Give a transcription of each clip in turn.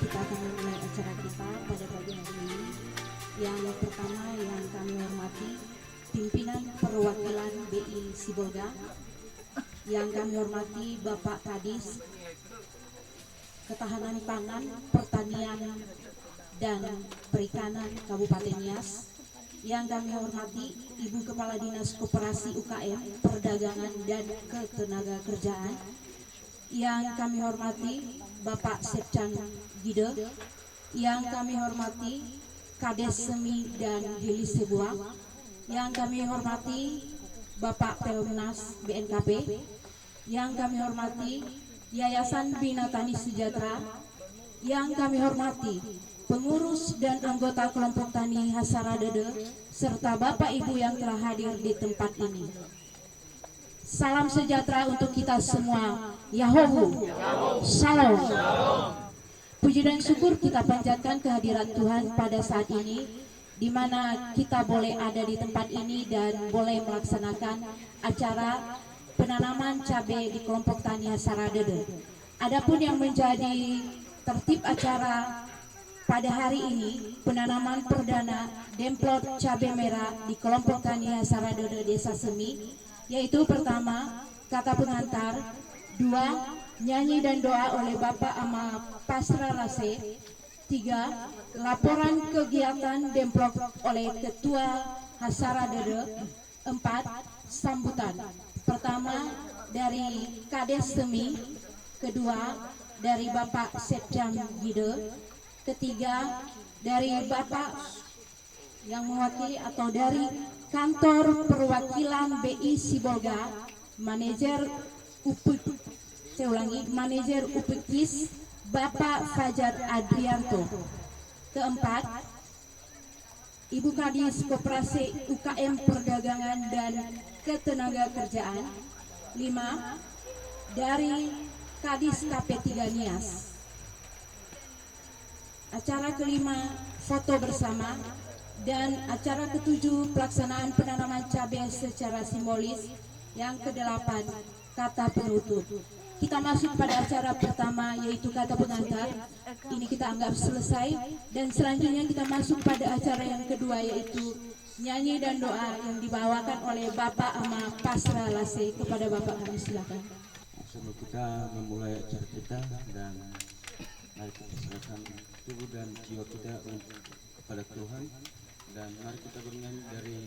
kita akan memulai acara kita pada pagi hari ini. Yang pertama yang kami hormati pimpinan perwakilan BI Sibolga, yang kami hormati Bapak Kadis Ketahanan Pangan, Pertanian dan Perikanan Kabupaten Nias, yang kami hormati Ibu Kepala Dinas Koperasi UKM, Perdagangan dan Ketenagakerjaan, yang kami hormati Bapak Sepchan Gide, yang kami hormati Kades Semi dan Hili Sebuah, yang kami hormati Bapak Pelnas BNKP, yang kami hormati Yayasan Bina Tani Sejahtera, yang kami hormati pengurus dan anggota kelompok tani Hasaradede, serta Bapak Ibu yang telah hadir di tempat ini. Salam sejahtera untuk kita semua. Yahowu, Shalom. Puji dan syukur kita panjatkan kehadiran Tuhan pada saat ini, di mana kita boleh ada di tempat ini dan boleh melaksanakan acara penanaman cabai di kelompok tani Hasaradede. Adapun yang menjadi tertib acara pada hari ini, penanaman perdana demplot cabai merah di kelompok tani Hasaradede Desa Semi, yaitu pertama kata pengantar, dua nyanyi dan doa oleh Bapak Ama Pasra Rase, tiga laporan kegiatan demplot oleh Ketua Hasaradede, empat sambutan. Pertama dari Kades Semi, kedua dari Bapak Sepchan Gide, ketiga dari Bapak yang mewakili atau dari kantor perwakilan BI Sibolga, manajer manajer UPKIS Bapak Fajar Adrianto. Keempat, Ibu Kadis Koperasi UKM Perdagangan dan Ketenagakerjaan. 5 dari Kadis KP3 Nias. Acara kelima foto bersama, dan acara ketujuh pelaksanaan penanaman cabai secara simbolis. Yang kedelapan kata penutup. Kita masuk pada acara pertama, yaitu kata pengantar. Ini kita anggap selesai, dan selanjutnya kita masuk pada acara yang kedua, yaitu nyanyi dan doa yang dibawakan oleh Bapak Ama Pasra Lase. Kepada Bapak kami silakan. Sebelum kita memulai acara kita, dan mari kita serahkan tubuh dan jiwa kita kepada Tuhan, dan mari kita bernyanyi dari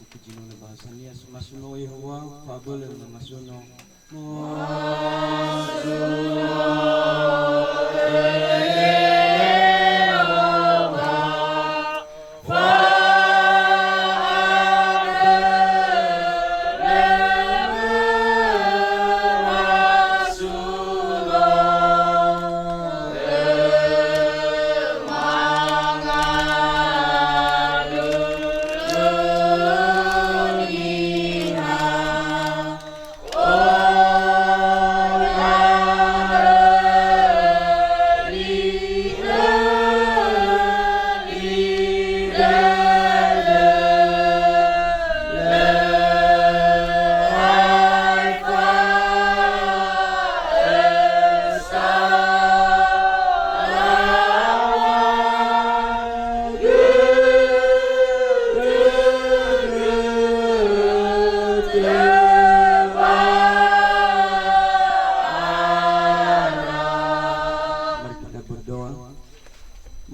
buku Jinuna bahasa Nias, Masuno Yehowa Fabel yang Masuno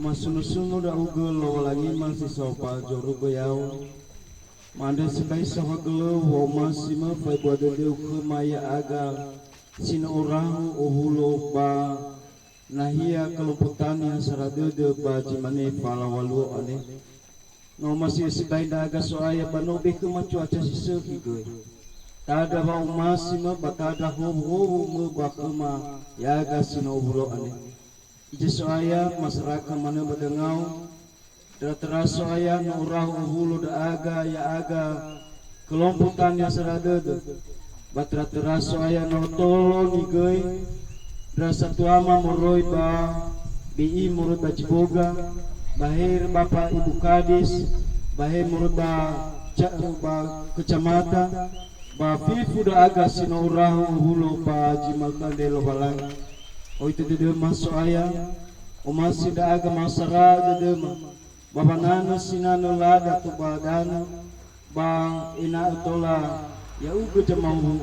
Masunusuno da ugel lo lagi masih sopa joru bayau manda sekai sahagelo wo masima fai buat deu ke maya aga sin orang ohulo ba nahia kelompok tani Hasaradede ba jimane palawalu ane no masih sekai daga soaya banobe ke cuaca siseki goy tada ba masima batada ho me bakuma yaga sin ohulo ane Jesoaya masyarakat mana badengau Tera-tera no urah uhulu da aga ya aga kelompok tani Hasaradede batra-tera soaya no tolo ni geuy rasa tuama muroi ba BI murut ba Ciboga bahir Bapak Ibu Kadis bahir murut ba kecamatan ba fifu da aga sino urah uhulu ba jimal kandelo balang O itu dede masuk ayah, o masih da aga masara dede babanana sinano lada tu badana, bang ina utola ya uga jamau.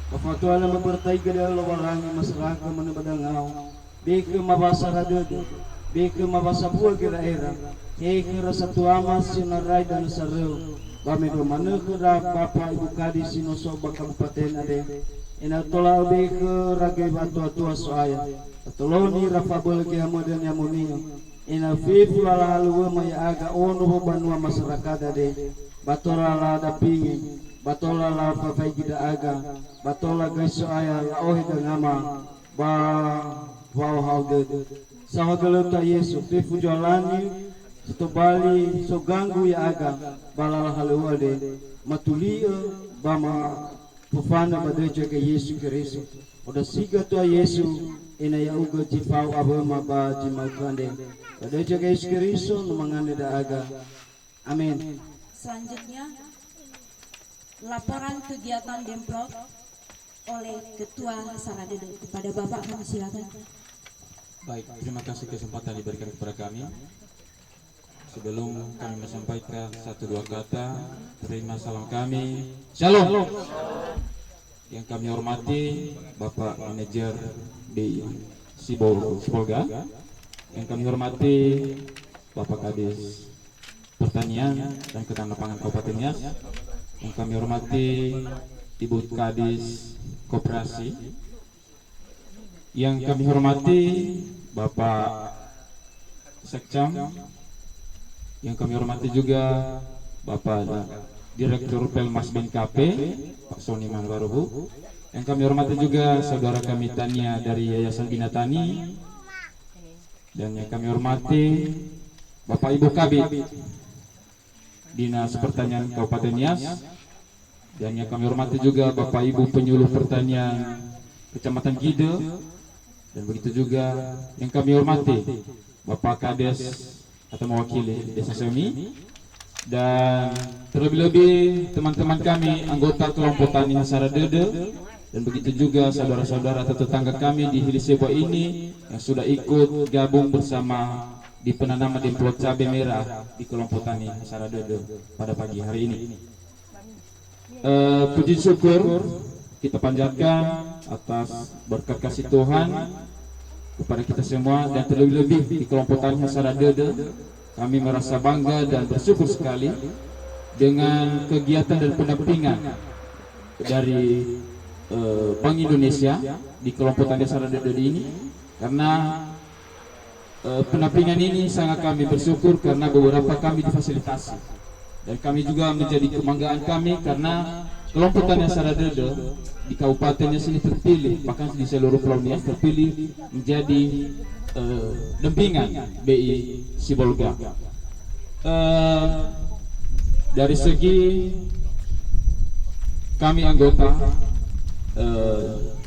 Kafatua na magbertay gada lo warangi masyarakat mana badangau. Beke mabasara dede, beke mabasa buah kira era. Heke rasa tuama sinarai dan sareu. Bame do mana kira papa ibu kadi sinoso kabupaten ade. Ina tola beke ragai batu atua soaya. Toloni rafa boleh amodan yamuni. Ina fifu ala halua maya aga ono banua masyarakat ade. Batora la ada pingin, batola la fafai gida aga, batola gaiso aya la ohi ngama ba wow how good. Sahagalota Yesu fifu jalani to bali so ganggu ya aga balala halua ade matulia bama fufana badeja ke Yesu Kristo. Oda siga to Yesu ina ya uga jifau abama ba jimakande. Badeja ke Yesu Kristo numangane da aga. Amin. Selanjutnya, laporan kegiatan Demprot oleh Ketua Saradede. Kepada Bapak kami silakan. Baik, terima kasih kesempatan diberikan kepada kami. Sebelum kami menyampaikan satu dua kata, terima salam kami. Shalom. Yang kami hormati Bapak Manajer di Sibolga. Yang kami hormati Bapak Kadis Pertanian dan Ketahanan Pangan Kabupaten Nias, yang kami hormati Ibu Kadis Koperasi, yang kami hormati Bapak Sekcam, yang kami hormati juga Bapak Direktur Pelmas BNKP Pak Soni Manwarubu, yang kami hormati juga saudara kami Tania dari Yayasan Bina Tani, dan yang kami hormati Bapak Ibu Kabit Dinas Pertanian Kabupaten Nias, dan yang kami hormati juga Bapak Ibu Penyuluh Pertanian Kecamatan Gide, dan begitu juga yang kami hormati Bapak Kades atau mewakili Desa Semi, dan terlebih-lebih teman-teman kami anggota kelompok tani Saradede, dan begitu juga saudara-saudara atau tetangga kami di Hilisebo ini yang sudah ikut gabung bersama di penanaman Demprot cabai merah di kelompok tani Saradede pada pagi hari ini. Puji syukur kita panjatkan atas berkat kasih Tuhan kepada kita semua, dan terlebih-lebih di kelompok tani Saradede kami merasa bangga dan bersyukur sekali dengan kegiatan dan pendampingan dari Bank Indonesia di kelompok tani Saradede ini, karena pendampingan ini sangat kami bersyukur karena beberapa kami difasilitasi, dan kami juga menjadi kebanggaan kami karena kelompok tani Saradede di kabupatennya sini terpilih, bahkan di seluruh Pulau Nias terpilih menjadi dampingan BI Sibolga. Dari segi kami anggota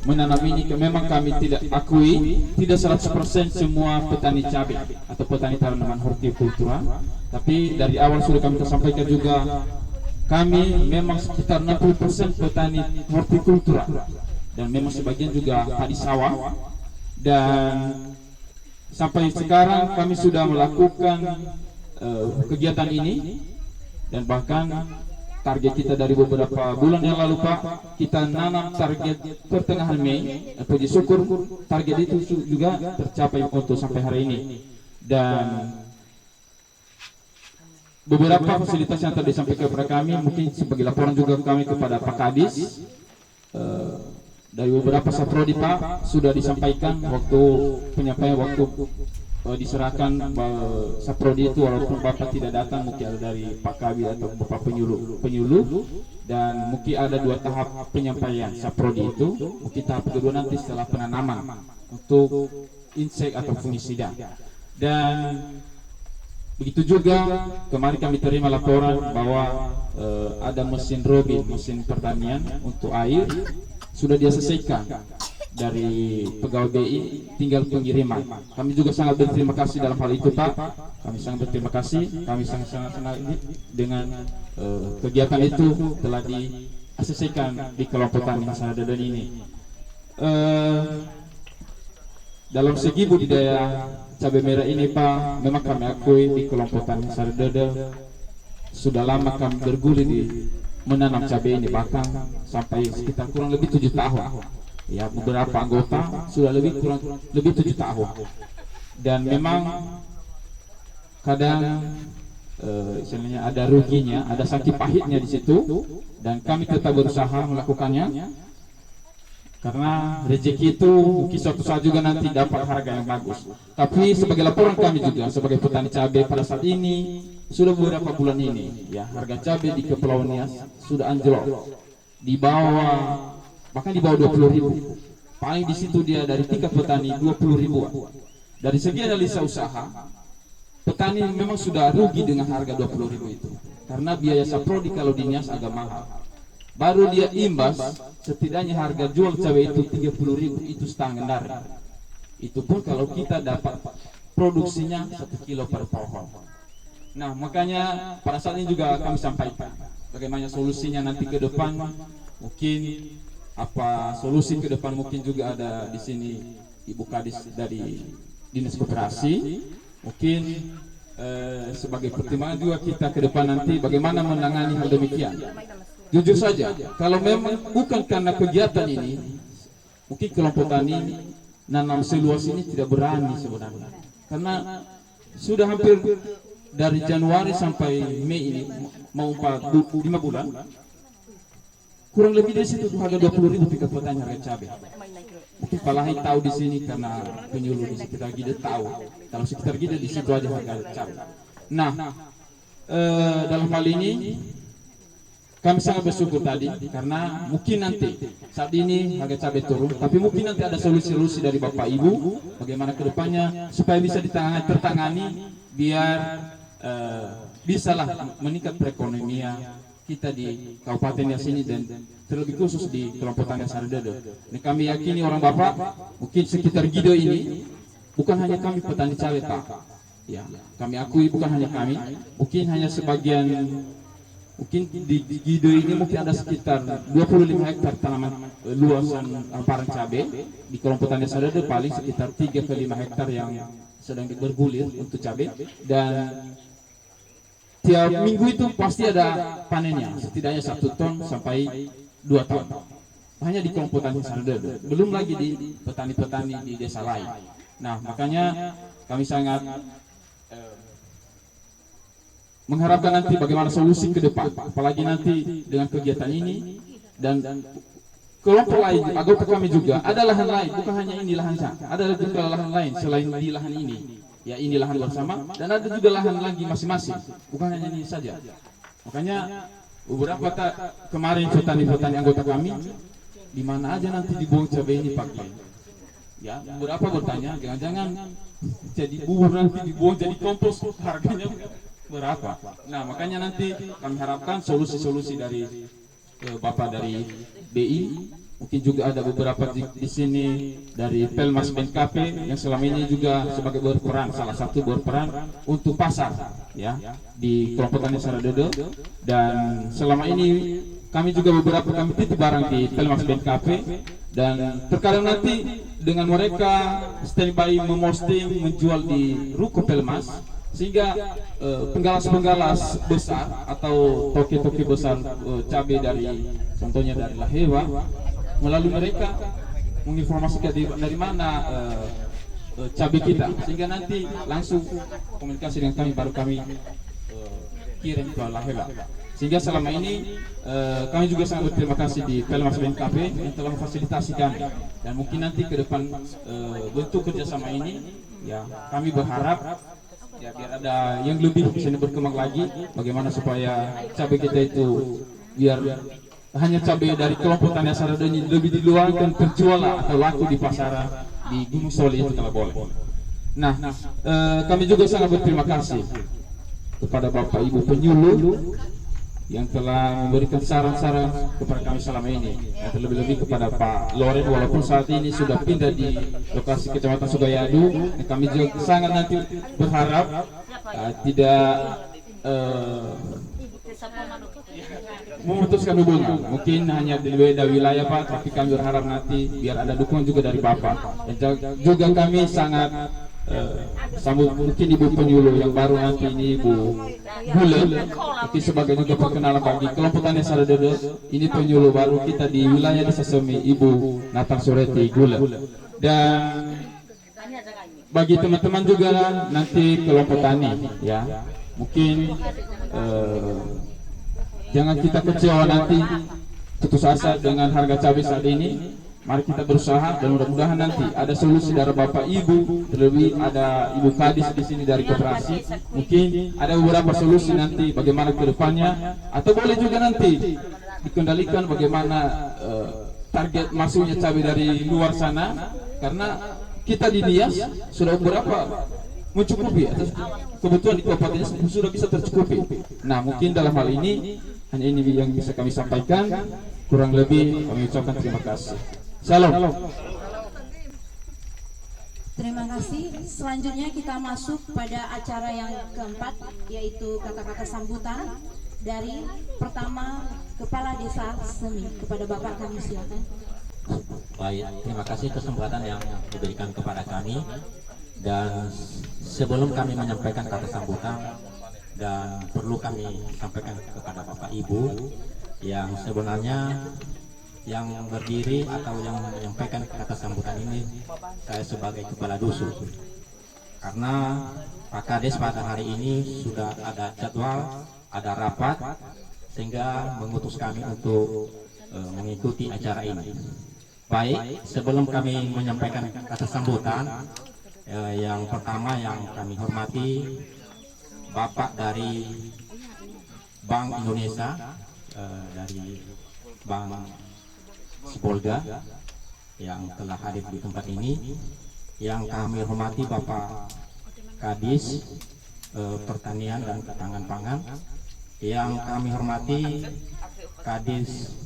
menanam ini, memang kami tidak akui tidak 100% semua petani cabai atau petani tanaman hortikultura, tapi dari awal sudah kami sampaikan juga kami memang sekitar 60% petani hortikultura, dan memang sebagian juga padi sawah, dan sampai sekarang kami sudah melakukan kegiatan ini, dan bahkan target kita dari beberapa bulan yang lalu Pak, kita nanam target pertengahan Mei. Puji syukur target itu juga tercapai untuk sampai hari ini, dan beberapa fasilitas yang tadi disampaikan kepada kami mungkin sebagai laporan juga kami kepada Pak Kadis. Dari beberapa saprodi Pak sudah disampaikan waktu penyampaian, waktu diserahkan saprodi itu, walaupun Bapak tidak datang, mungkin ada dari Pak Kabit atau Bapak penyuluh, dan mungkin ada 2 tahap penyampaian saprodi itu. Mungkin tahap kedua nanti setelah penanaman untuk insek atau fungisida. Dan begitu juga kemarin kami terima laporan bahwa ada mesin Robin, mesin pertanian untuk air sudah diselesaikan dari pegawai BI, tinggal pengiriman. Kami juga sangat berterima kasih dalam hal itu Pak. Kami sangat berterima kasih. Kami sangat senang dengan kegiatan itu telah diselesaikan di kelompok tani Saradede ini. dalam segi budidaya cabai merah ini Pak, memang kami akui di kelompok tani Saradada sudah lama kami bergulir di menanam cabai ini, bahkan sampai sekitar kurang lebih 7 tahun. Ya, beberapa anggota sudah kurang lebih 7 tahun. Dan memang kadang istilahnya ada ruginya, ada sakit pahitnya di situ, dan kami tetap berusaha melakukannya karena rezeki itu mungkin suatu saat juga nanti dapat harga yang bagus. Tapi sebagai laporan kami juga sebagai petani cabai pada saat ini sudah beberapa bulan ini ya harga cabai di Kepulauan Nias sudah anjlok di bawah, bahkan di bawah 20.000. Paling di situ dia dari tingkat petani 20.000-an. Dari segi analisa usaha, petani memang sudah rugi dengan harga 20.000 itu karena biaya saprodi kalau di Nias agak mahal. Baru dia imbas setidaknya harga jual cabai itu 30.000, itu setengah dari. Itu pun kalau kita dapat produksinya 1 kilo per pohon. Nah, makanya pada saat ini juga kami sampaikan bagaimana solusinya nanti ke depan. Mungkin apa solusi ke depan, mungkin juga ada di sini Ibu Kadis dari Dinas Koperasi. Mungkin sebagai pertimbangan juga kita ke depan nanti bagaimana menangani hal demikian. Jujur saja, kalau memang bukan karena kegiatan ini, mungkin kelompok tani nanam seluas ini tidak berani sebenarnya. Karena sudah hampir dari Januari sampai Mei ini mau 5 bulan, kurang lebih dari situ harga 20.000 tingkat petani harga cabai. Mungkin Pak Lahi tahu di sini karena penyuluh di sekitar Gide tahu. Kalau sekitar Gide di situ aja harga cabai. Nah, dalam hal ini kami sangat bersyukur tadi karena mungkin nanti saat ini harga cabai turun, tapi mungkin nanti ada solusi-solusi dari Bapak Ibu bagaimana kedepannya supaya bisa tertangani biar bisalah meningkat perekonomian kita di Kabupaten Nias ini dan terlebih khusus di kelompok tani Saradada. Ini kami yakini orang Bapak mungkin sekitar Gido ini bukan hanya kami petani cabai Pak. Ya, kami akui bukan hanya kami, mungkin hanya sebagian. Mungkin di Gido ini mungkin ada sekitar 25 hektar tanaman luasan hamparan cabai. Di kelompok tani Saradada paling sekitar 3 ke 5 hektar yang sedang bergulir untuk cabai. Dan tiap minggu itu pasti ada panennya, setidaknya 1 ton sampai 2 ton. Hanya di kelompok tani Saradada, belum lagi di petani-petani di desa lain. Nah, makanya kami sangat mengharapkan nanti bagaimana solusi ke depan, apalagi nanti dengan kegiatan ini dan kelompok lain, anggota kami juga ada lahan lain, bukan hanya ini lahan saya, ada juga lahan lain selain di lahan ini. Ya, ini lahan bersama dan ada juga lahan lagi masing-masing, bukan hanya ini saja. Makanya beberapa kemarin petani-petani anggota kami, di mana aja nanti dibuang cabai ini Pak Kiai. Ya, beberapa bertanya, jangan-jangan jadi bubur nanti dibuang jadi kompos, harganya berapa? Nah, makanya nanti kami harapkan solusi-solusi dari Bapak dari BI, mungkin juga ada beberapa di sini dari Pelmas BNKP yang selama ini juga sebagai berperan, salah satu berperan untuk pasar ya di kelompok tani Saradada. Dan selama ini kami juga beberapa kami titip barang di Pelmas BNKP dan terkadang nanti dengan mereka standby memosting menjual di ruko Pelmas, sehingga penggalas-penggalas besar atau toki-toki besar cabai dari contohnya dari Lahewa melalui mereka menginformasikan dari mana cabai kita, sehingga nanti langsung komunikasi dengan kami baru kami kirim ke Lahewa. Sehingga selama ini kami juga sangat berterima kasih di Pelmas BNKP yang telah memfasilitasi kami, dan mungkin nanti ke depan bentuk kerjasama ini ya kami berharap ya biar ada yang lebih bisa berkembang lagi, bagaimana supaya cabai kita itu biar hanya cabai dari kelompok tani Saradada ini lebih diluangkan terjual atau laku di pasaran di Gunung Soli itu kalau boleh. Nah, kami juga sangat berterima kasih kepada Bapak Ibu penyuluh yang telah memberikan saran-saran kepada kami selama ini, dan terlebih-lebih kepada Pak Loren walaupun saat ini sudah pindah di lokasi Kecamatan Sugayadu. Kami juga sangat nanti berharap tidak memutuskan hubungan. Mungkin hanya di beda wilayah Pak, tapi kami berharap nanti biar ada dukungan juga dari Bapak. Dan juga kami sangat sambut mungkin Ibu penyuluh yang baru nanti ini Ibu Gule, itu sebagai juga perkenalan bagi kelompok tani Saradodo. Ini penyuluh baru kita di wilayah Desa Semi, Ibu Natang Sureti Gule. Dan bagi teman-teman juga nanti kelompok tani ya, mungkin jangan kita kecewa nanti putus asa dengan harga cabai saat ini. Mari kita berusaha dan mudah-mudahan nanti ada solusi dari Bapak Ibu, terlebih ada Ibu Kadis di sini dari koperasi. Mungkin ada beberapa solusi nanti bagaimana ke depannya, atau boleh juga nanti dikendalikan bagaimana target masuknya cabai dari luar sana, karena kita di Nias sudah beberapa mencukupi atas kebutuhan di kabupaten sudah bisa tercukupi. Nah, mungkin dalam hal ini hanya ini yang bisa kami sampaikan. Kurang lebih kami ucapkan terima kasih. Shalom. Terima kasih. Selanjutnya kita masuk pada acara yang keempat, yaitu kata-kata sambutan dari pertama Kepala Desa Semi. Kepada Bapak kami silakan. Baik, terima kasih kesempatan yang diberikan kepada kami. Dan sebelum kami menyampaikan kata sambutan, dan perlu kami sampaikan kepada Bapak Ibu yang sebenarnya yang berdiri atau yang menyampaikan kata sambutan ini saya sebagai kepala dusun, karena Pak Kades pada hari ini sudah ada jadwal, ada rapat, sehingga mengutus kami untuk mengikuti acara ini. Baik, sebelum kami menyampaikan kata sambutan, yang pertama yang kami hormati Bapak dari Bank Indonesia, dari Bank Spolga yang telah hadir di tempat ini. Yang kami hormati Bapak Kadis Pertanian dan Ketahanan Pangan. Yang kami hormati Kadis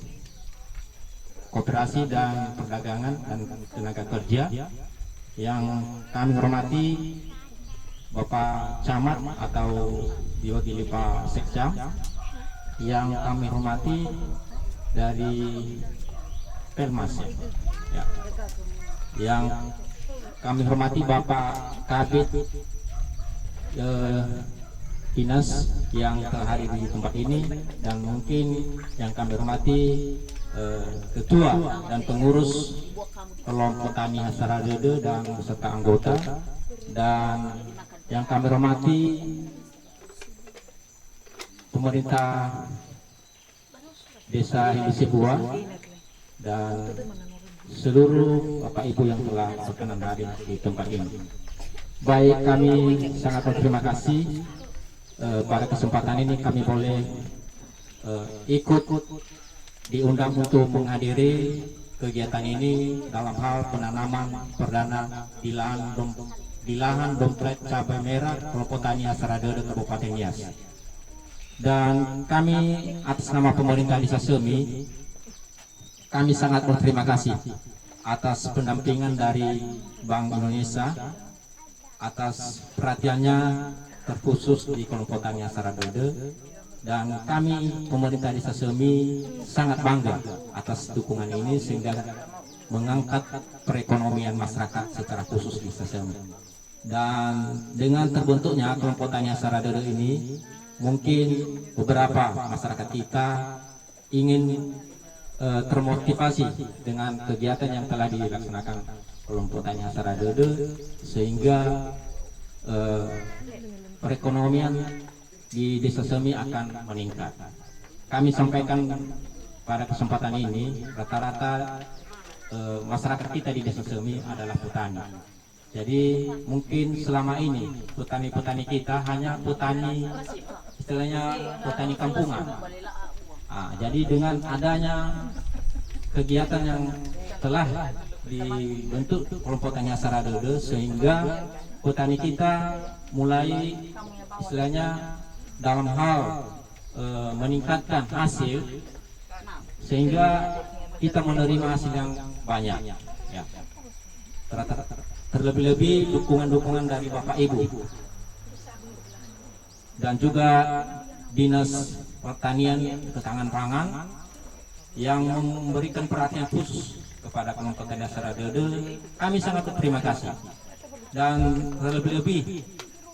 Koperasi dan Perdagangan dan Tenaga Kerja. Yang kami hormati Bapak Camat atau diwakili Pak Sekcam. Yang kami hormati dari Pelmas ya. Yang kami hormati Bapak Kabit Dinas yang telah hadir di tempat ini, dan mungkin yang kami hormati Ketua dan pengurus kelompok tani Saradodo dan beserta anggota, dan yang kami hormati pemerintah Desa Hindisibua dan seluruh Bapak Ibu yang telah berkenan hadir di tempat ini. Baik, kami sangat berterima kasih pada kesempatan ini kami boleh ikut diundang untuk menghadiri kegiatan ini dalam hal penanaman perdana di lahan domplet cabai merah kelompok tani Saradodo Kabupaten Nias. Dan kami atas nama pemerintah Desa Semi, kami sangat berterima kasih atas pendampingan dari Bank Indonesia, atas perhatiannya terkhusus di kelompok tani Saradodo, dan kami pemerintah Desa Semi sangat bangga atas dukungan ini sehingga mengangkat perekonomian masyarakat secara khusus di Desa Semi. Dan dengan terbentuknya kelompok tani Saradodo ini, mungkin beberapa masyarakat kita ingin termotivasi dengan kegiatan yang telah dilaksanakan kelompok tani Saradodo, sehingga perekonomian di Desa Semi akan meningkat. Kami sampaikan pada kesempatan ini, rata-rata masyarakat kita di Desa Semi adalah petani. Jadi mungkin selama ini petani-petani kita hanya petani, istilahnya petani kampungan. Jadi dengan adanya kegiatan yang telah dibentuk kelompok tani Saradodo, sehingga petani kita mulai istilahnya dalam hal meningkatkan hasil, sehingga kita menerima hasil yang banyak ya. Terlebih-lebih dukungan-dukungan dari Bapak Ibu, dan juga Dinas Pertanian Ketahanan Pangan yang memberikan perhatian khusus kepada kelompok tani Asaradede. Kami sangat berterima kasih, dan terlebih-lebih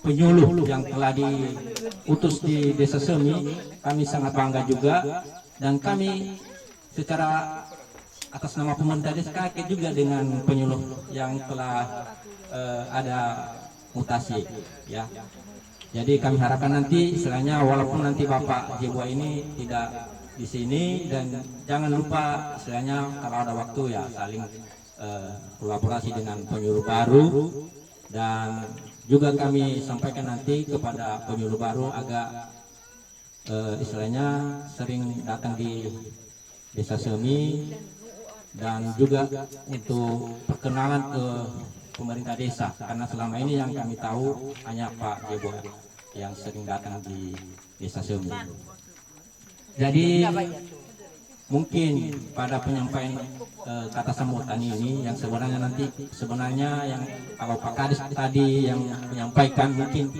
penyuluh yang telah diutus di Desa Semi, kami sangat bangga juga, dan kami secara atas nama pemerintah desa kaget juga dengan penyuluh yang telah ada mutasi, ya. Jadi kami harapkan nanti istilahnya walaupun nanti Bapak Jebua ini tidak di sini, dan jangan lupa istilahnya kalau ada waktu ya saling kolaborasi dengan penyuluh baru, dan juga kami sampaikan nanti kepada penyuluh baru agak istilahnya sering datang di Desa Semi, dan juga untuk perkenalan ke pemerintah desa, karena selama ini yang kami tahu hanya Pak Jebua yang sering datang di Desa Semi. Jadi mungkin pada penyampaian kata sambutan ini yang sebenarnya yang kalau Pak Kadis tadi yang menyampaikan mungkin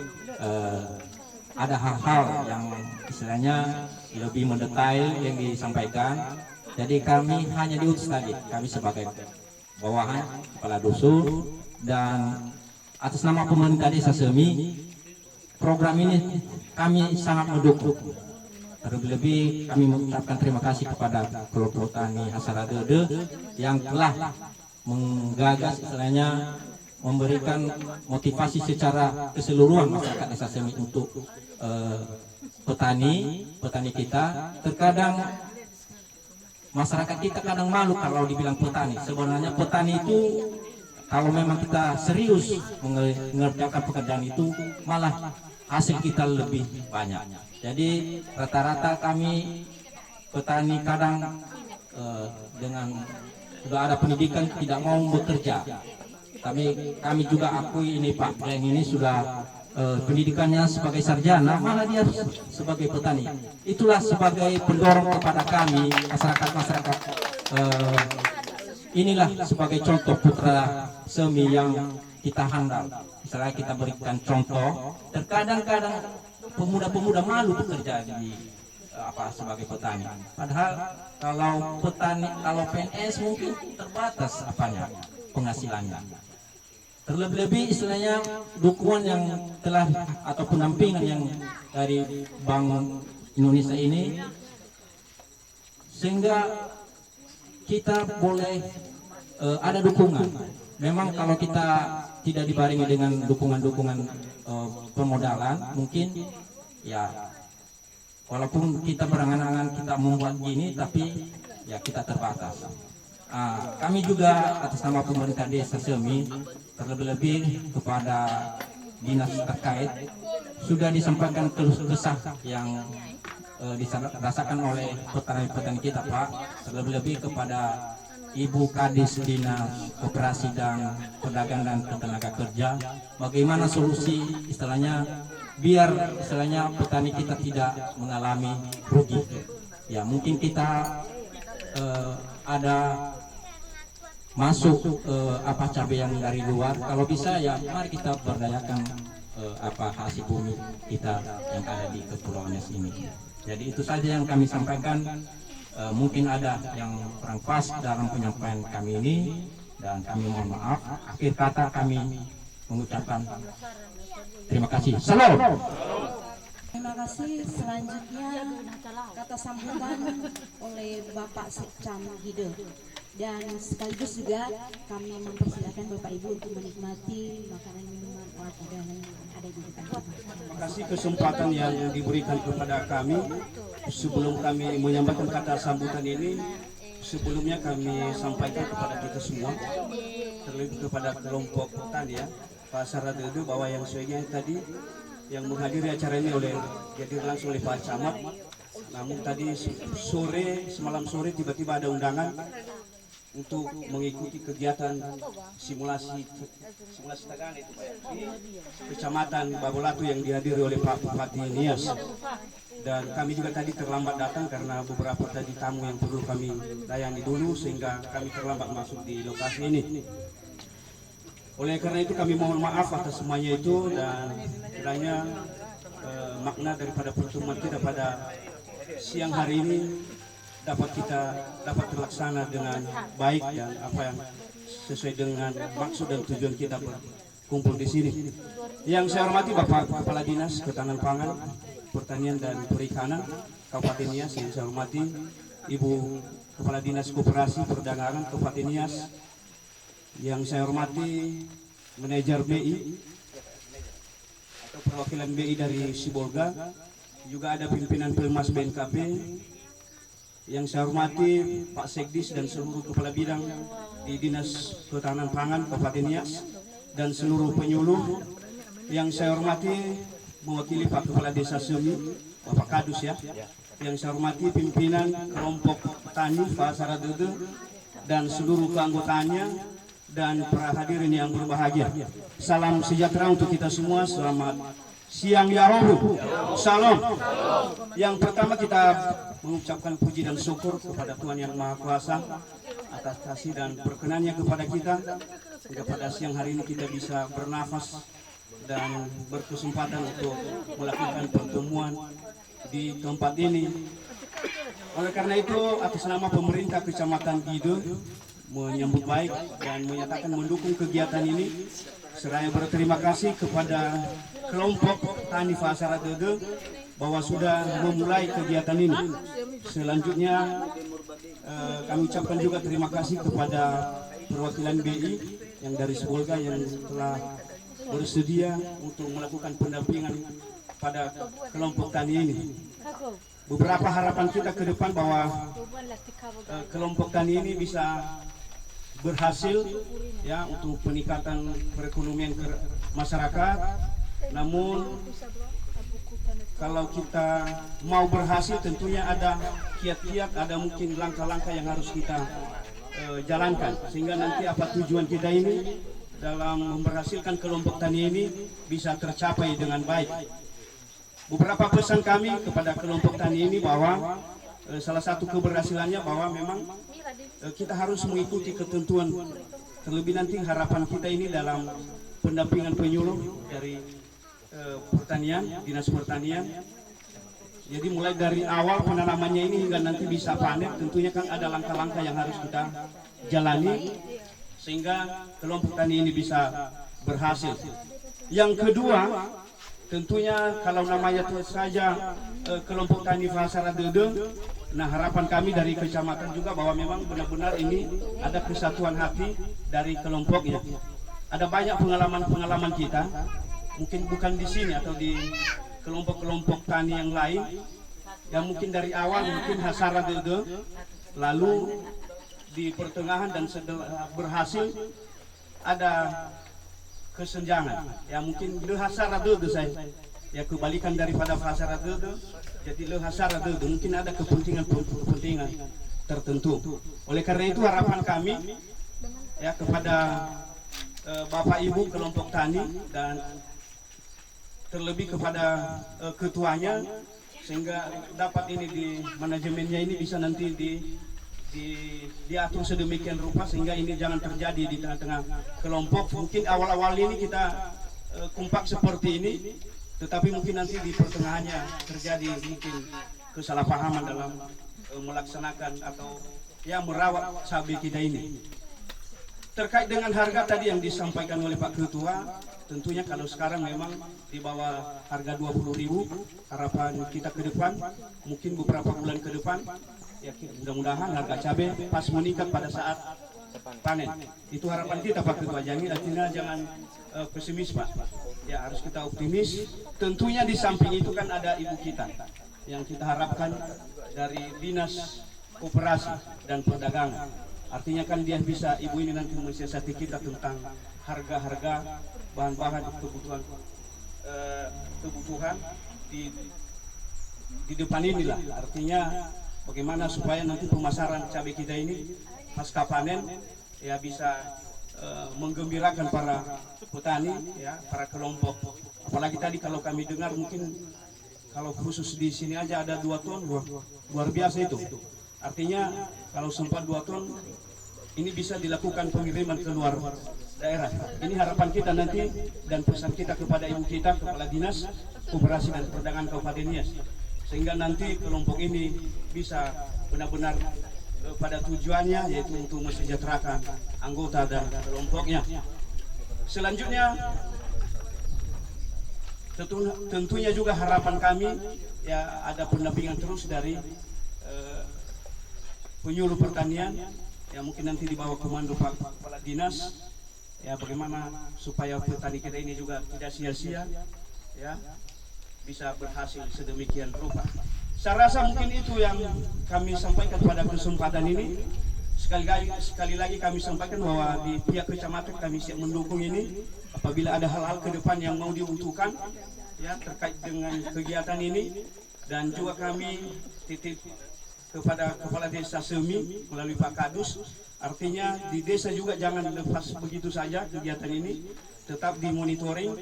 ada hal-hal yang istilahnya lebih mendetail yang disampaikan. Jadi kami hanya diutus tadi, kami sebagai bawahan kepala dusun, dan atas nama pemerintah Desa Semi, program ini kami sangat mendukung. Terlebih kami mengucapkan terima kasih kepada kelompok tani Asaradede yang telah menggagas istilahnya memberikan motivasi secara keseluruhan masyarakat Desa Semi untuk petani kita. Terkadang masyarakat kita kadang malu kalau dibilang petani. Sebenarnya petani itu kalau memang kita serius mengerjakan pekerjaan itu, malah hasil kita lebih banyak. Jadi rata-rata kami petani kadang dengan sudah ada pendidikan tidak mau bekerja. Kami juga akui ini Pak Glenn ini sudah pendidikannya sebagai sarjana, malah dia sebagai petani. Itulah sebagai pendorong kepada kami masyarakat inilah sebagai contoh putra Semi yang kita handal. Misalnya kita berikan contoh, terkadang-kadang pemuda-pemuda malu bekerja di sebagai petani. Padahal kalau PNS mungkin terbatas penghasilannya. Terlebih-lebih istilahnya dukungan yang telah atau pendampingan yang dari Bank Indonesia ini, sehingga kita boleh ada dukungan. Memang kalau kita tidak dibarengi dengan dukungan-dukungan permodalan, mungkin ya walaupun kita berangan-angan kita membuat gini, tapi ya kita terbatas. Kami juga atas nama pemerintah Desa Semi, terlebih-lebih kepada dinas terkait, sudah disampaikan keluh kesah yang dirasakan oleh petani-petani kita Pak, terlebih-lebih kepada Ibu Kadis Dinas Koperasi dan Perdagangan dan Tenaga Kerja, bagaimana solusi istilahnya biar istilahnya petani kita tidak mengalami rugi. Ya mungkin kita ada masuk cabai yang dari luar, kalau bisa ya mari kita berdayakan hasil bumi kita yang ada di Kepulauan Nias ini. Jadi itu saja yang kami sampaikan. Mungkin ada yang kurang pas dalam penyampaian kami ini, dan kami mohon maaf. Akhir kata kami mengucapkan terima kasih. Salam. Terima kasih. Selanjutnya kata sambutan oleh Bapak Sekcam Hide, dan sekaligus juga kami mempersilakan Bapak Ibu untuk menikmati makanan minuman olah dagangan yang ada di depan kita. Terima kasih kesempatan yang diberikan kepada kami. Sebelum kami menyampaikan kata sambutan ini, sebelumnya kami sampaikan kepada kita semua, terlebih kepada kelompok petani ya, Pak Asaradede, bahwa yang sebagian tadi yang menghadiri acara ini dihadir langsung oleh Pak Camat. Namun tadi semalam sore tiba-tiba ada undangan untuk mengikuti kegiatan simulasi Tagana itu Pak, di Kecamatan Babolatu yang dihadiri oleh Pak Bupati Nias. Dan kami juga tadi terlambat datang karena beberapa tadi tamu yang perlu kami layani dulu, sehingga kami terlambat masuk di lokasi ini. Oleh karena itu kami mohon maaf atas semuanya itu, dan kiranya makna daripada pertemuan kita pada siang hari ini dapat terlaksana dengan baik dan apa yang sesuai dengan maksud dan tujuan kita berkumpul di sini. Yang saya hormati Bapak Kepala Dinas Ketahanan Pangan, Pertanian dan Perikanan Kabupaten Nias, yang saya hormati Ibu Kepala Dinas Koperasi Perdagangan Kabupaten Nias, yang saya hormati Manajer BI atau perwakilan BI dari Sibolga, juga ada pimpinan Pelmas BNKP, yang saya hormati Pak Sekdis dan seluruh kepala bidang di Dinas Ketahanan Pangan Kabupaten Nias dan seluruh penyuluh. Yang saya hormati mewakili Pak Kepala Desa Semi, Bapak Kadus ya. Yang saya hormati pimpinan kelompok tani Fasara Dede dan seluruh keanggotaannya dan para hadirin yang berbahagia. Salam sejahtera untuk kita semua. Selamat siang ya Rabu. Salam. Yang pertama kita mengucapkan puji dan syukur kepada Tuhan Yang Maha Kuasa atas kasih dan perkenannya kepada kita, sehingga pada siang hari ini kita bisa bernafas dan berkesempatan untuk melakukan pertemuan di tempat ini. Oleh karena itu, atas nama pemerintah Kecamatan Gide menyambut baik dan menyatakan mendukung kegiatan ini, seraya berterima kasih kepada kelompok Tani Fasara Dede bahwa sudah memulai kegiatan ini. Selanjutnya kami ucapkan juga terima kasih kepada perwakilan BI yang dari Sibolga yang telah bersedia untuk melakukan pendampingan pada kelompok tani ini. Beberapa harapan kita ke depan bahwa kelompok tani ini bisa berhasil ya untuk peningkatan perekonomian masyarakat. Namun kalau kita mau berhasil tentunya ada kiat-kiat, ada mungkin langkah-langkah yang harus kita jalankan sehingga nanti apa tujuan kita ini dalam memberhasilkan kelompok tani ini bisa tercapai dengan baik. Beberapa pesan kami kepada kelompok tani ini bahwa salah satu keberhasilannya bahwa memang kita harus mengikuti ketentuan, terlebih nanti harapan kita ini dalam pendampingan penyuluh dari pertanian, dinas pertanian. Jadi mulai dari awal penanamannya ini hingga nanti bisa panen, tentunya kan ada langkah-langkah yang harus kita jalani sehingga kelompok tani ini bisa berhasil. Yang kedua, tentunya kalau namanya saja kelompok tani Fasara Dede, nah harapan kami dari kecamatan juga bahwa memang benar-benar ini ada kesatuan hati dari kelompoknya. Ada banyak pengalaman-pengalaman kita, mungkin bukan di sini atau di kelompok-kelompok tani yang lain, yang mungkin dari awal mungkin Fasara Dede, lalu di pertengahan dan setelah berhasil ada kesenjangan. Ya mungkin Fasara Dede saya ya kebalikan daripada Fasara Dede, jadi Fasara Dede mungkin ada kepentingan tertentu. Oleh karena itu harapan kami ya kepada Bapak Ibu kelompok tani dan terlebih kepada ketuanya, sehingga dapat ini di manajemennya ini bisa nanti diatur sedemikian rupa sehingga ini jangan terjadi di tengah-tengah kelompok. Mungkin awal-awal ini kita kompak seperti ini, tetapi mungkin nanti di pertengahannya terjadi mungkin kesalahpahaman dalam melaksanakan atau ya merawat cabai kita ini. Terkait dengan harga tadi yang disampaikan oleh Pak Ketua, tentunya kalau sekarang memang di bawah harga 20.000, harapan kita ke depan mungkin beberapa bulan ke depan ya mudah-mudahan harga cabai pas meningkat pada saat panen. Itu harapan kita Pak Ketua. Jadi artinya jangan pesimis Pak. Ya harus kita optimis. Tentunya di samping itu kan ada ibu kita yang kita harapkan dari Dinas Koperasi dan Perdagangan. Artinya kan dia bisa, ibu ini nanti mensiasati kita tentang harga-harga bahan-bahan kebutuhan di depan inilah. Artinya bagaimana supaya nanti pemasaran cabai kita ini pasca panen ya bisa menggembirakan para petani ya, para kelompok. Apalagi tadi kalau kami dengar mungkin kalau khusus di sini aja ada 2 ton, luar biasa itu. Artinya kalau sempat 2 ton ini bisa dilakukan pengiriman ke luar daerah. Ini harapan kita nanti dan pesan kita kepada ibu kita, Kepala Dinas Koperasi dan Perdagangan Kabupaten Nias, sehingga nanti kelompok ini bisa benar-benar pada tujuannya, yaitu untuk mensejahterakan anggota dan kelompoknya. Selanjutnya tentunya juga harapan kami ya ada pendampingan terus dari penyuluh pertanian yang mungkin nanti di bawah komando Pak Kepala Dinas, ya bagaimana supaya petani kita ini juga tidak sia-sia, ya bisa berhasil sedemikian rupa. Saya rasa mungkin itu yang kami sampaikan pada kesempatan ini. Sekali lagi kami sampaikan bahwa di pihak kecamatan kami siap mendukung ini apabila ada hal-hal ke depan yang mau dibutuhkan ya terkait dengan kegiatan ini, dan juga kami titip kepada Kepala Desa Semi melalui Pak Kadus, artinya di desa juga jangan lepas begitu saja kegiatan ini, tetap dimonitoring,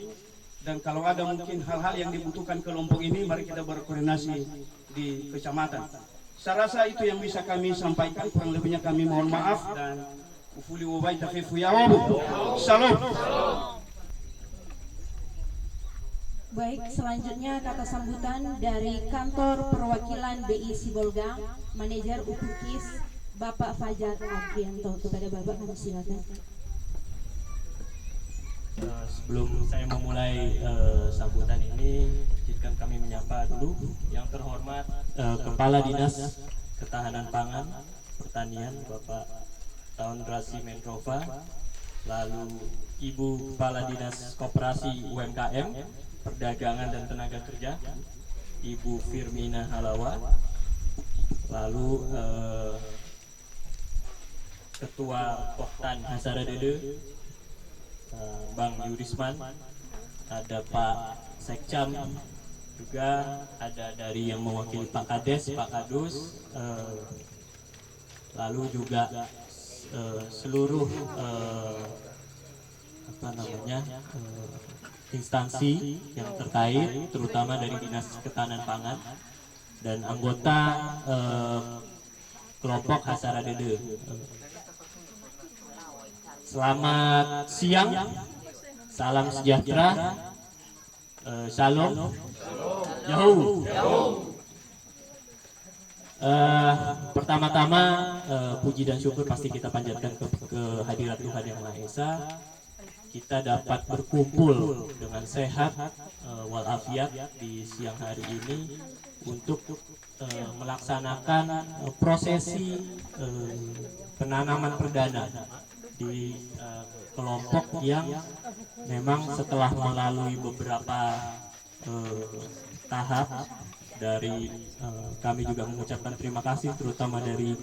dan kalau ada mungkin hal-hal yang dibutuhkan kelompok ini mari kita berkoordinasi di kecamatan. Saya rasa itu yang bisa kami sampaikan, kurang lebihnya kami mohon maaf dan ufuli wabai tafifu ya wabu. Salam. Baik, selanjutnya kata sambutan dari kantor perwakilan BI Sibolga, manajer Upukis Bapak Fajar Adrianto. Kepada Bapak kami silakan. Sebelum saya memulai sambutan ini, izinkan kami menyapa dulu yang terhormat Kepala Dinas Ketahanan Pangan Pertanian Bapak Taundrasi Menrova, lalu Ibu Kepala Dinas Koperasi UMKM Perdagangan dan Tenaga Kerja Ibu Firmina Halawa, lalu Ketua Poktan Hasara Dede Bang Yurisman, ada Pak Sekcam, juga ada dari yang mewakili Pak Kades, Pak Kadus, lalu juga seluruh instansi yang terkait, terutama dari Dinas Ketahanan Pangan dan anggota kelompok Hasara Dede. Selamat siang, salam sejahtera, shalom, jauh. Pertama-tama puji dan syukur pasti kita panjatkan ke hadirat Tuhan Yang Maha Esa. Kita dapat berkumpul dengan sehat walafiat di siang hari ini untuk melaksanakan prosesi penanaman perdana di kelompok yang memang setelah melalui beberapa tahap dari kami juga mengucapkan terima kasih terutama dari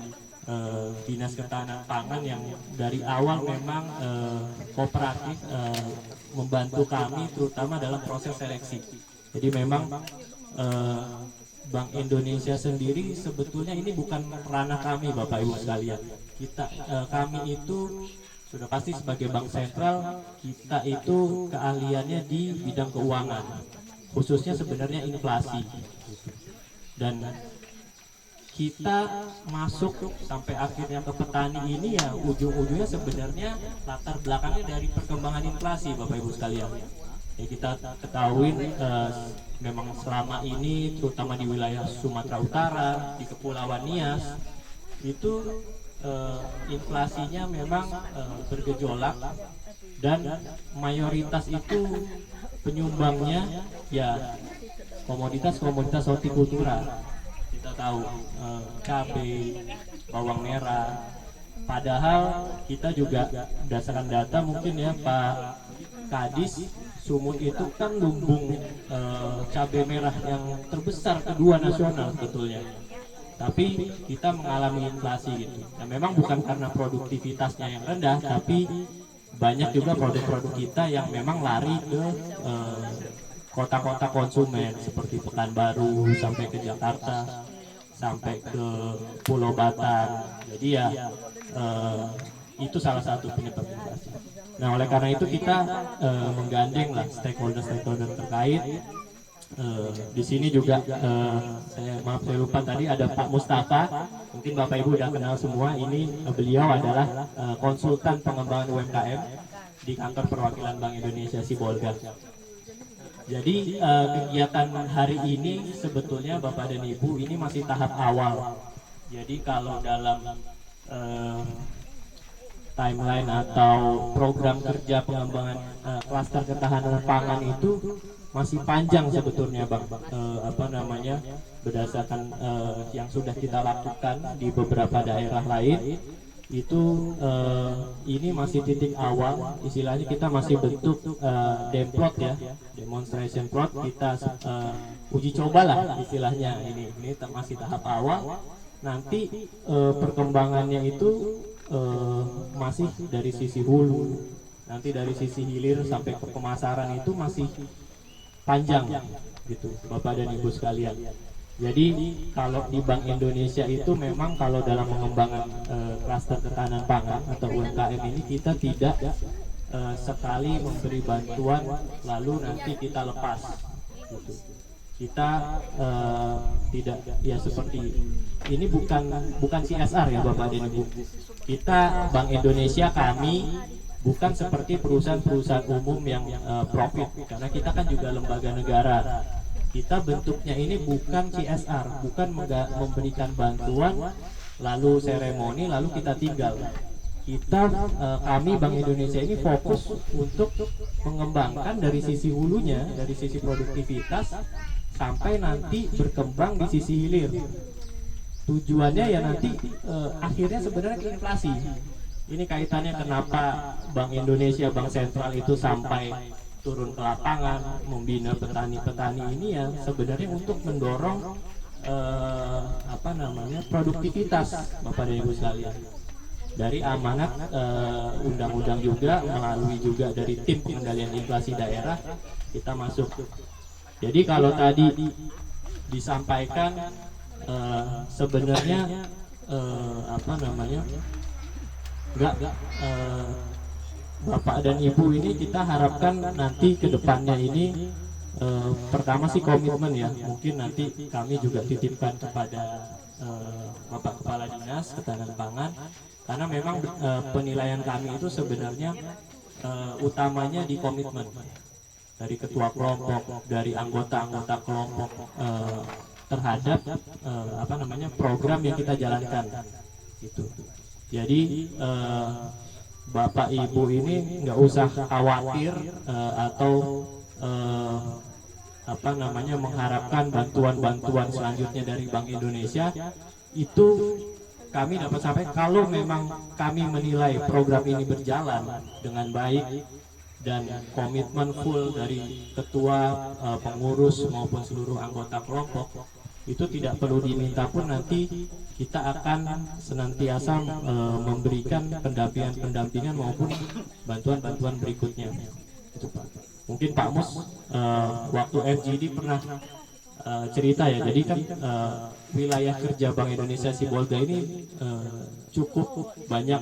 Dinas Ketahanan Pangan yang dari awal memang kooperatif membantu kami terutama dalam proses seleksi. Jadi memang Bank Indonesia sendiri sebetulnya ini bukan ranah kami Bapak Ibu sekalian. Kami itu sudah pasti sebagai bank sentral, kita itu keahliannya di bidang keuangan, khususnya sebenarnya inflasi. Dan kita masuk sampai akhirnya ke petani ini ya ujung-ujungnya sebenarnya latar belakangnya dari perkembangan inflasi Bapak Ibu sekalian. Ya kita ketahui memang selama ini terutama di wilayah Sumatera Utara, di Kepulauan Nias itu inflasinya memang bergejolak dan mayoritas itu penyumbangnya ya komoditas hortikultura. Kita tahu cabai, bawang merah. Padahal kita juga berdasarkan data mungkin ya Pak Kadis, Sumut itu kan lumbung cabai merah yang terbesar kedua nasional sebetulnya. Tapi kita mengalami inflasi gitu. Nah, memang bukan karena produktivitasnya yang rendah, tapi banyak juga produk-produk kita yang memang lari ke kota-kota konsumen seperti Pekanbaru sampai ke Jakarta, sampai ke Pulau Batam. Jadi ya itu salah satu penyebab inflasi. Nah, oleh karena itu kita menggandeng lah stakeholder terkait. Di sini juga saya lupa tadi ada Pak Mustafa, mungkin Bapak Ibu udah kenal semua. Ini beliau adalah konsultan pengembangan UMKM di kantor perwakilan Bank Indonesia Sibolga. Jadi kegiatan hari ini sebetulnya Bapak dan Ibu ini masih tahap awal. Jadi kalau dalam timeline atau program kerja pengembangan klaster ketahanan pangan itu masih panjang sebetulnya Bang. Berdasarkan yang sudah kita lakukan di beberapa daerah lain itu ini masih titik awal, istilahnya kita masih bentuk demplot ya, demonstration plot, kita uji cobalah istilahnya. Ini masih tahap awal. Nanti perkembangannya itu masih dari sisi hulu, nanti dari sisi hilir sampai ke pemasaran itu masih panjang gitu Bapak dan Ibu sekalian. Jadi kalau di Bank Indonesia itu memang kalau dalam mengembangkan klaster ketahanan pangan atau UMKM ini kita tidak sekali memberi bantuan lalu nanti kita lepas gitu. Kita tidak ya seperti ini, bukan CSR ya Bapak dan Ibu. Kita Bank Indonesia, kami bukan seperti perusahaan-perusahaan umum yang profit, karena kita kan juga lembaga negara. Kita bentuknya ini bukan CSR, bukan memberikan bantuan lalu seremoni lalu kita tinggal. Kami Bank Indonesia ini fokus untuk mengembangkan dari sisi hulunya, dari sisi produktivitas sampai nanti berkembang di sisi hilir. Tujuannya ya nanti akhirnya sebenarnya ke inflasi. Ini kaitannya kenapa Bank Indonesia, Bank Sentral itu sampai turun ke lapangan membina petani-petani ini ya sebenarnya untuk mendorong produktivitas Bapak dan Ibu sekalian. Dari amanat undang-undang juga, melalui juga dari tim pengendalian inflasi daerah kita masuk. Jadi kalau tadi disampaikan sebenarnya Bapak dan Ibu ini kita harapkan nanti ke depannya ini pertama sih komitmen ya, mungkin nanti kami juga titipkan kepada Bapak Kepala Dinas Ketahanan Pangan, karena memang penilaian kami itu sebenarnya utamanya di komitmen dari ketua kelompok, dari anggota-anggota kelompok terhadap program yang kita jalankan gitu. Jadi Bapak Ibu ini nggak usah khawatir atau mengharapkan bantuan-bantuan selanjutnya dari Bank Indonesia. Itu kami dapat sampai kalau memang kami menilai program ini berjalan dengan baik dan komitmen full dari ketua, pengurus maupun seluruh anggota kelompok, itu tidak perlu diminta pun nanti kita akan senantiasa memberikan pendampingan maupun bantuan-bantuan berikutnya. Itu Pak. Mungkin Pak Mus waktu FGD pernah cerita ya. Jadi kan wilayah kerja Bank Indonesia Sibolga ini cukup banyak,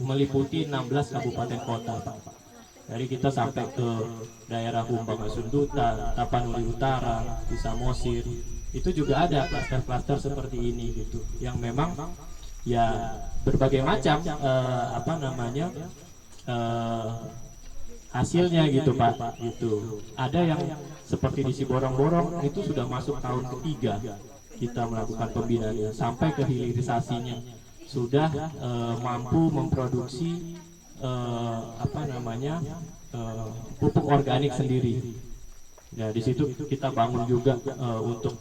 meliputi 16 kabupaten kota Pak. Dari kita sampai ke daerah Humbang Asunduta, Tapanuli Utara, di Samosir, itu juga ada klaster-klaster seperti ini gitu, yang memang ya berbagai macam hasilnya gitu Pak gitu. Ada yang seperti di Siborong-borong itu sudah masuk tahun ketiga kita melakukan pembinaannya, sampai ke hilirisasinya sudah mampu memproduksi pupuk organik sendiri. Ya di situ kita bangun juga untuk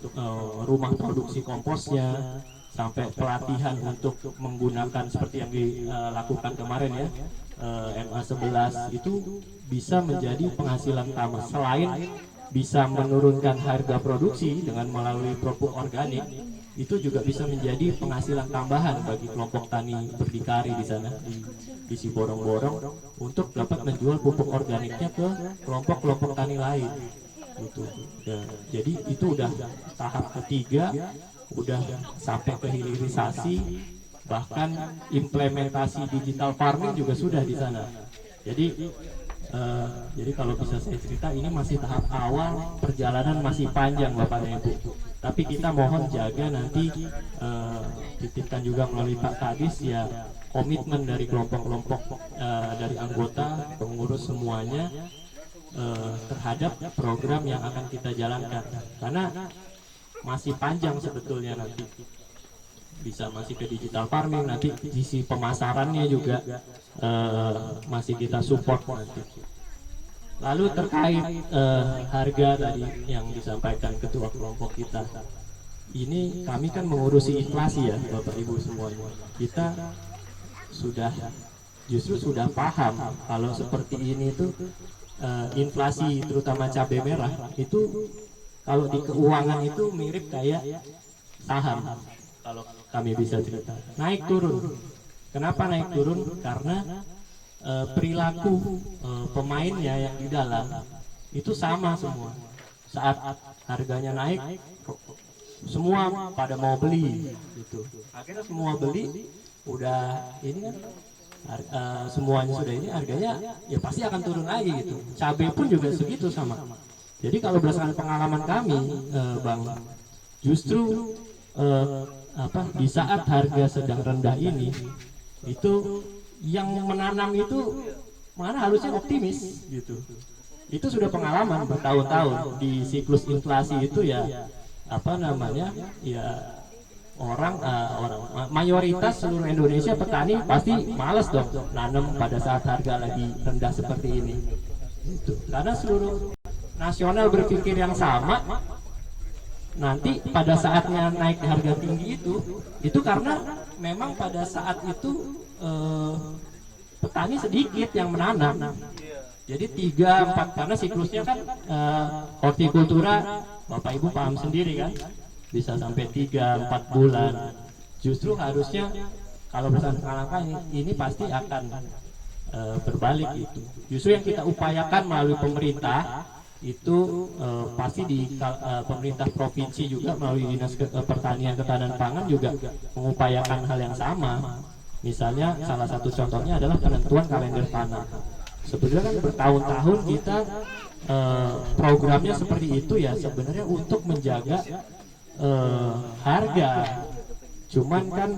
rumah produksi komposnya, sampai pelatihan untuk menggunakan seperti yang dilakukan kemarin ya, MA11 itu bisa menjadi penghasilan tambah. Selain bisa menurunkan harga produksi dengan melalui pupuk organik, itu juga bisa menjadi penghasilan tambahan bagi kelompok tani berdikari di sana di Siborong-borong untuk dapat menjual pupuk organiknya ke kelompok-kelompok tani lain gitu. Ya, jadi itu udah tahap ketiga, udah sampai ke hilirisasi, bahkan implementasi digital farming juga sudah di sana. Jadi kalau bisa saya cerita, ini masih tahap awal, perjalanan masih panjang Bapak dan Ibu. Tapi kita mohon jaga nanti titipkan juga melalui Pak Kadis ya, komitmen dari kelompok-kelompok dari anggota pengurus semuanya terhadap program yang akan kita jalankan, karena masih panjang sebetulnya, nanti bisa masih ke digital farming, nanti sisi pemasarannya juga masih kita support nanti. Lalu terkait harga tadi yang disampaikan ketua kelompok kita, ini kami kan mengurusi inflasi ya Bapak Ibu semuanya. Kita justru sudah paham kalau seperti ini tuh inflasi terutama cabai merah itu kalau di keuangan itu mirip kayak saham, kalau kami bisa cerita naik turun. Kenapa naik turun? Karena perilaku pemainnya yang di dalam itu sama semua. Saat harganya naik, semua pada mau beli gitu. Akhirnya semua beli, udah ini kan semuanya sudah ini, harganya ya pasti akan turun lagi gitu. Cabai pun juga segitu sama. Jadi kalau berdasarkan pengalaman kami, Bang, justru di saat harga sedang rendah ini, itu yang menanam itu mana harusnya optimis gitu. Itu sudah pengalaman bertahun-tahun di siklus inflasi itu ya orang mayoritas seluruh Indonesia petani pasti malas dong nanam pada saat harga lagi rendah seperti ini gitu. Karena seluruh nasional berpikir yang sama, nanti pada saatnya naik harga tinggi itu karena memang pada saat itu petani sedikit yang menanam. Jadi 3-4, karena siklusnya kan hortikultura Bapak Ibu paham sendiri kan, bisa sampai 3-4 bulan. Justru harusnya kalau berdasarkan pengalaman ini pasti akan berbalik itu. Justru yang kita upayakan melalui pemerintah itu pasti di pemerintah provinsi juga melalui Dinas Pertanian Ketahanan Pangan juga mengupayakan hal yang sama. Misalnya salah satu contohnya adalah penentuan kalender tanam. Sebenarnya kan bertahun-tahun kita programnya seperti itu ya, sebenarnya untuk menjaga harga. Cuman kan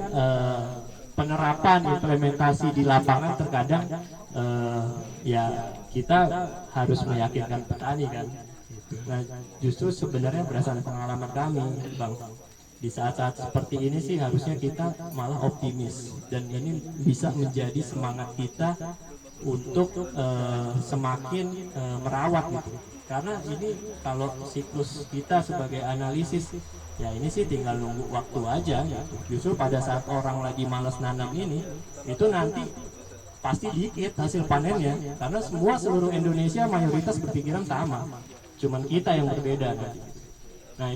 penerapan implementasi di lapangan terkadang ya kita harus meyakinkan petani kan. Nah justru sebenarnya berdasarkan pengalaman kami, Bang, di saat-saat seperti ini sih harusnya kita malah optimis, dan ini bisa menjadi semangat kita untuk semakin merawat gitu. Karena ini kalau siklus kita sebagai analisis ya ini sih tinggal nunggu waktu aja gitu. Justru pada saat orang lagi malas nanam ini, itu nanti pasti dikit hasil panennya, karena seluruh Indonesia mayoritas berpikiran sama, cuman kita yang berbeda nanti. Nah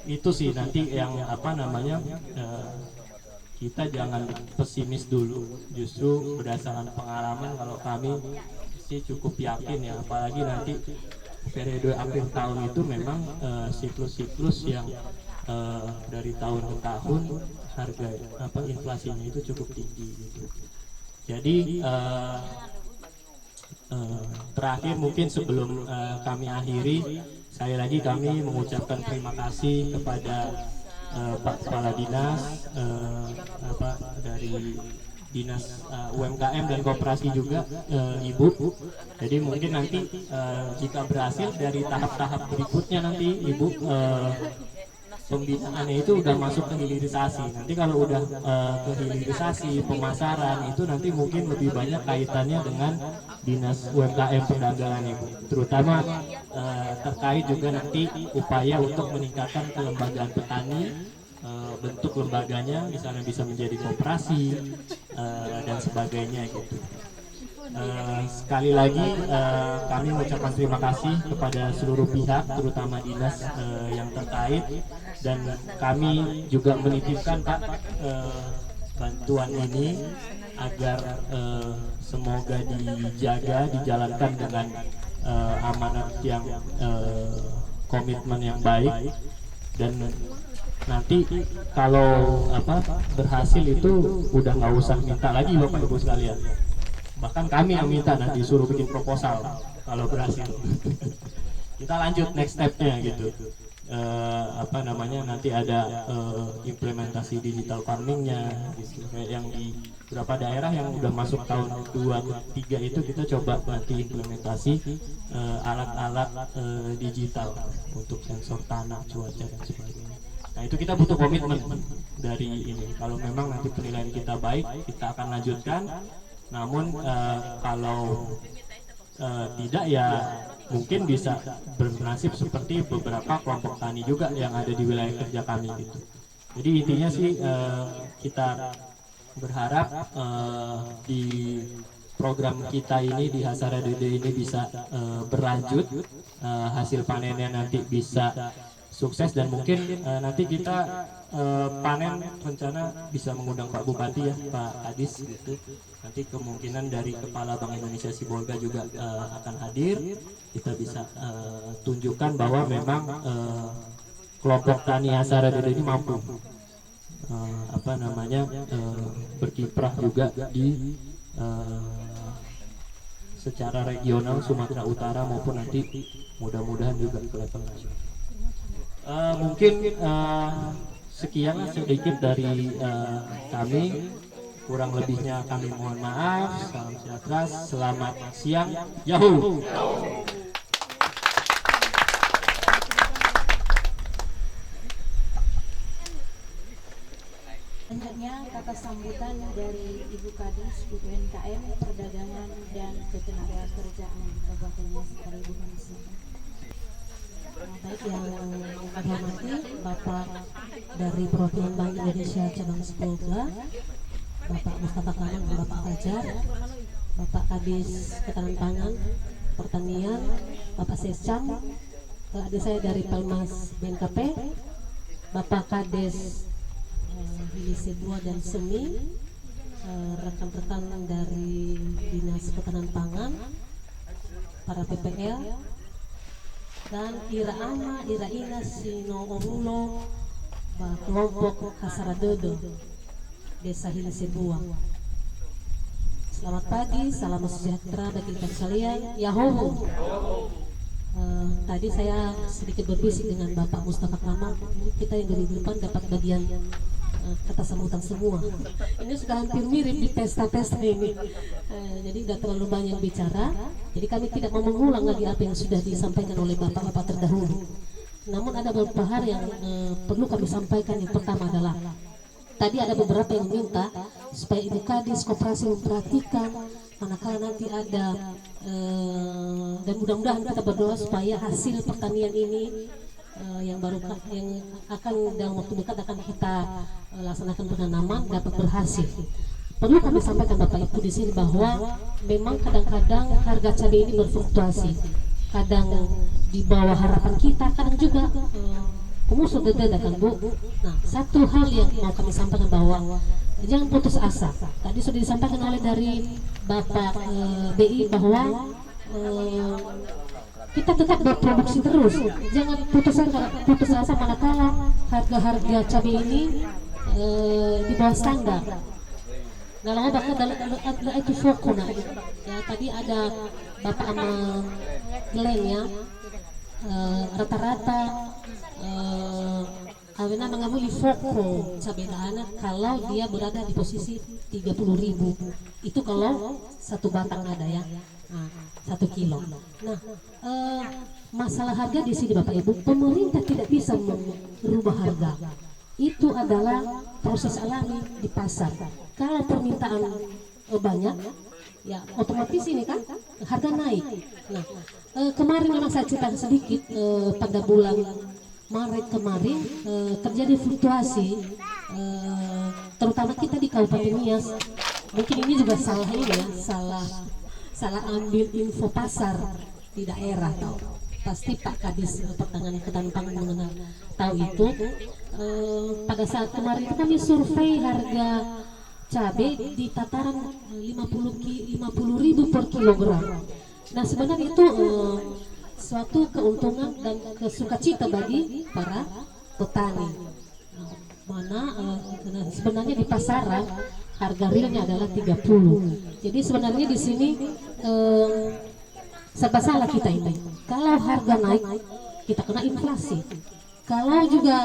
itu sih nanti yang kita jangan pesimis dulu. Justru berdasarkan pengalaman kalau kami sih cukup yakin ya, apalagi nanti periode akhir tahun itu memang siklus-siklus yang dari tahun ke tahun harga inflasinya itu cukup tinggi gitu. Jadi terakhir mungkin sebelum kami akhiri, sekali lagi kami mengucapkan terima kasih kepada Pak Kepala Dinas dari Dinas UMKM dan Koperasi juga, Ibu. Jadi mungkin nanti jika berhasil dari tahap-tahap berikutnya nanti Ibu pembinaannya itu udah masuk ke hilirisasi. Nanti kalau udah ke hilirisasi pemasaran itu nanti mungkin lebih banyak kaitannya dengan Dinas UMKM Perdagangan Ibu. Terutama terkait juga nanti upaya untuk meningkatkan kelembagaan petani, bentuk lembaganya misalnya bisa menjadi koperasi dan sebagainya gitu. Sekali lagi kami mengucapkan terima kasih kepada seluruh pihak, terutama dinas yang terkait, dan kami juga menitipkan Pak bantuan ini agar semoga dijaga, dijalankan dengan amanat yang komitmen yang baik, dan nanti kalau berhasil itu udah nggak usah minta lagi Bapak Ibu sekalian, bahkan kami yang minta nanti suruh bikin proposal kalau berhasil. Kita lanjut next stepnya gitu. apa namanya, nanti ada implementasi digital farmingnya gitu. Kayak yang di beberapa daerah yang udah masuk tahun 2 ke 3 itu kita coba nanti implementasi alat-alat digital untuk sensor tanah, cuaca dan sebagainya. Nah itu kita butuh komitmen dari ini. Kalau memang nanti penilaian kita baik, kita akan lanjutkan. Namun kalau tidak, ya mungkin bisa bernasib seperti beberapa kelompok tani juga yang ada di wilayah kerja kami gitu. Jadi intinya sih kita berharap di program kita ini di Hasara Dede ini bisa berlanjut, hasil panennya nanti bisa sukses, dan mungkin nanti kita panen rencana bisa mengundang Pak Bupati ya, Pak Kadis gitu. Nanti kemungkinan dari Kepala Bank Indonesia Sibolga juga akan hadir. Kita bisa tunjukkan bahwa memang kelompok tani Hasara Dede ini mampu apa namanya berkiprah juga di secara regional Sumatera Utara maupun nanti mudah-mudahan juga ke level nasional. Mungkin sekian sedikit dari kami, kurang lebihnya kami mohon maaf. Salam sejahtera, selamat siang, Yahoo. Selanjutnya kata sambutan dari Ibu Kadis UMKM Perdagangan dan Ketenagakerjaan Kabupaten Nias kepada Ibu Kadis. Baik, yang kami hormati Bapak dari Perwakilan Bank Indonesia Cabang Sibolga, Bapak Mustafa Kamal dan Bapak Fajar, Bapak Kadis Ketahanan Pangan, Pertanian, Bapak Sescam, adik saya dari Pelmas BNKP, Bapak Kades Hilisi Dua dan Semi, rekan-rekan dari Dinas Ketahanan Pangan, para PPL, dan Ira Ama, Ira Ina, Sino Orulo, kelompok Hasara Dede, Desa Hilisi Dua. Selamat pagi, salam sejahtera bagi kita sekalian, Yahoo. Tadi saya sedikit berbisik dengan Bapak Mustafa Kamal, kita yang dari depan dapat bagian kata sambutan semua. Ini sudah hampir mirip di pesta-pesta ini, jadi tidak terlalu banyak bicara. Jadi kami tidak mau mengulang lagi apa yang sudah disampaikan oleh bapak-bapak terdahulu. Namun ada beberapa hal yang perlu kami sampaikan. Yang pertama adalah tadi ada beberapa yang minta supaya Ibu Kadis Koperasi memperhatikan manakala nanti ada dan mudah-mudahan kita berdoa supaya hasil pertanian ini yang akan dalam waktu dekat akan kita laksanakan penanaman dapat berhasil. Perlu kami sampaikan Bapak Ibu di sini bahwa memang kadang-kadang harga cabai ini berfluktuasi, kadang di bawah harapan kita, kadang juga musuh dada kan Bu. Nah, satu hal yang mau kami sampaikan bahwa jangan putus asa. Tadi sudah disampaikan oleh dari Bapak BI bahwa kita tetap berproduksi terus, jangan putus asa manakala harga-harga cabai ini di bawah standar. Nah, lalu bakal itu fokona. Ya, tadi ada Bapak sama Glenn ya, rata-rata Awena mengambil foko cabai anak kalau dia berada di posisi 30.000. Itu kalau satu batang ada ya. Nah, 1 kilo. Nah, masalah harga di sini Bapak Ibu, pemerintah tidak bisa merubah harga. Itu adalah proses alami di pasar. Kalau permintaan banyak, ya otomatis ini kan harga naik. Nah, kemarin memang saya cerita sedikit pada bulan Maret kemarin terjadi fluktuasi, terutama kita di Kabupaten Nias. Mungkin ini juga salah ini ya, salah ambil info pasar di daerah. Pasti Pak Kadis Pertanian Ketahanan Pangan mengenal tahu itu. Pada saat kemarin kami survei harga cabai di tataran 50.000 per kilogram. Nah, sebenarnya itu suatu keuntungan dan sukacita bagi para petani. Sebenarnya di pasaran harga realnya adalah 30. Jadi sebenarnya di sini serba salah kita ini. Kalau harga naik, kita kena inflasi. kalau juga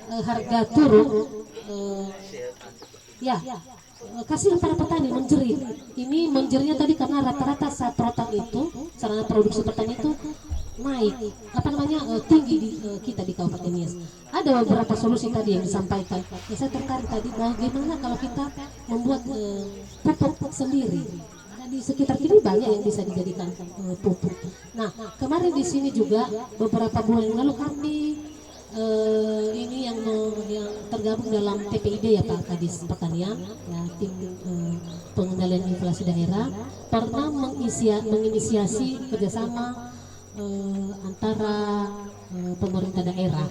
harga turun, ya kasih para petani menjerit. Ini menjeritnya tadi karena rata-rata saprotan itu, sarana produksi pertanian itu naik, tinggi di kita di Kabupaten Nias. Ada beberapa solusi tadi yang disampaikan. Ya, saya tertarik tadi bagaimana kalau kita membuat pupuk sendiri. Di sekitar ini banyak yang bisa dijadikan pupuk. Nah, kemarin di sini juga beberapa bulan yang lalu kami ini yang tergabung dalam TPID ya Pak Kadis Pertanian, ya, tim pengendalian inflasi daerah pernah menginisiasi kerjasama antara pemerintah daerah.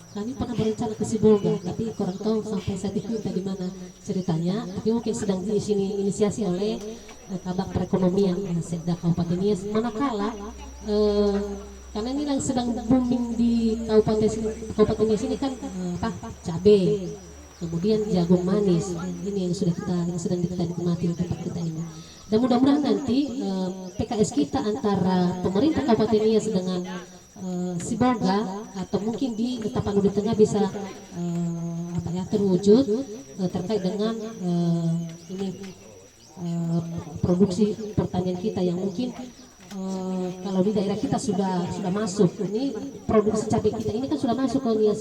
Kami pernah berencana ke Sibolga, tapi kurang tahu sampai saat ini di mana ceritanya. Tapi mungkin sedang di sini inisiasi oleh Kabak Perekonomian Sekda Kabupaten Nias. Manakala karena ini yang sedang booming di Kabupaten Nias ini kan cabai, kemudian jagung manis. Ini yang sedang kita nikmati di tempat kita ini. Dan mudah-mudahan nanti PKS kita antara pemerintah Kabupaten Nias dengan Sibolga atau mungkin di Tapanuli Tengah bisa terwujud terkait dengan produksi pertanian kita yang mungkin kalau di daerah kita sudah masuk. Ini produksi cabai kita ini kan sudah masuk ke Nias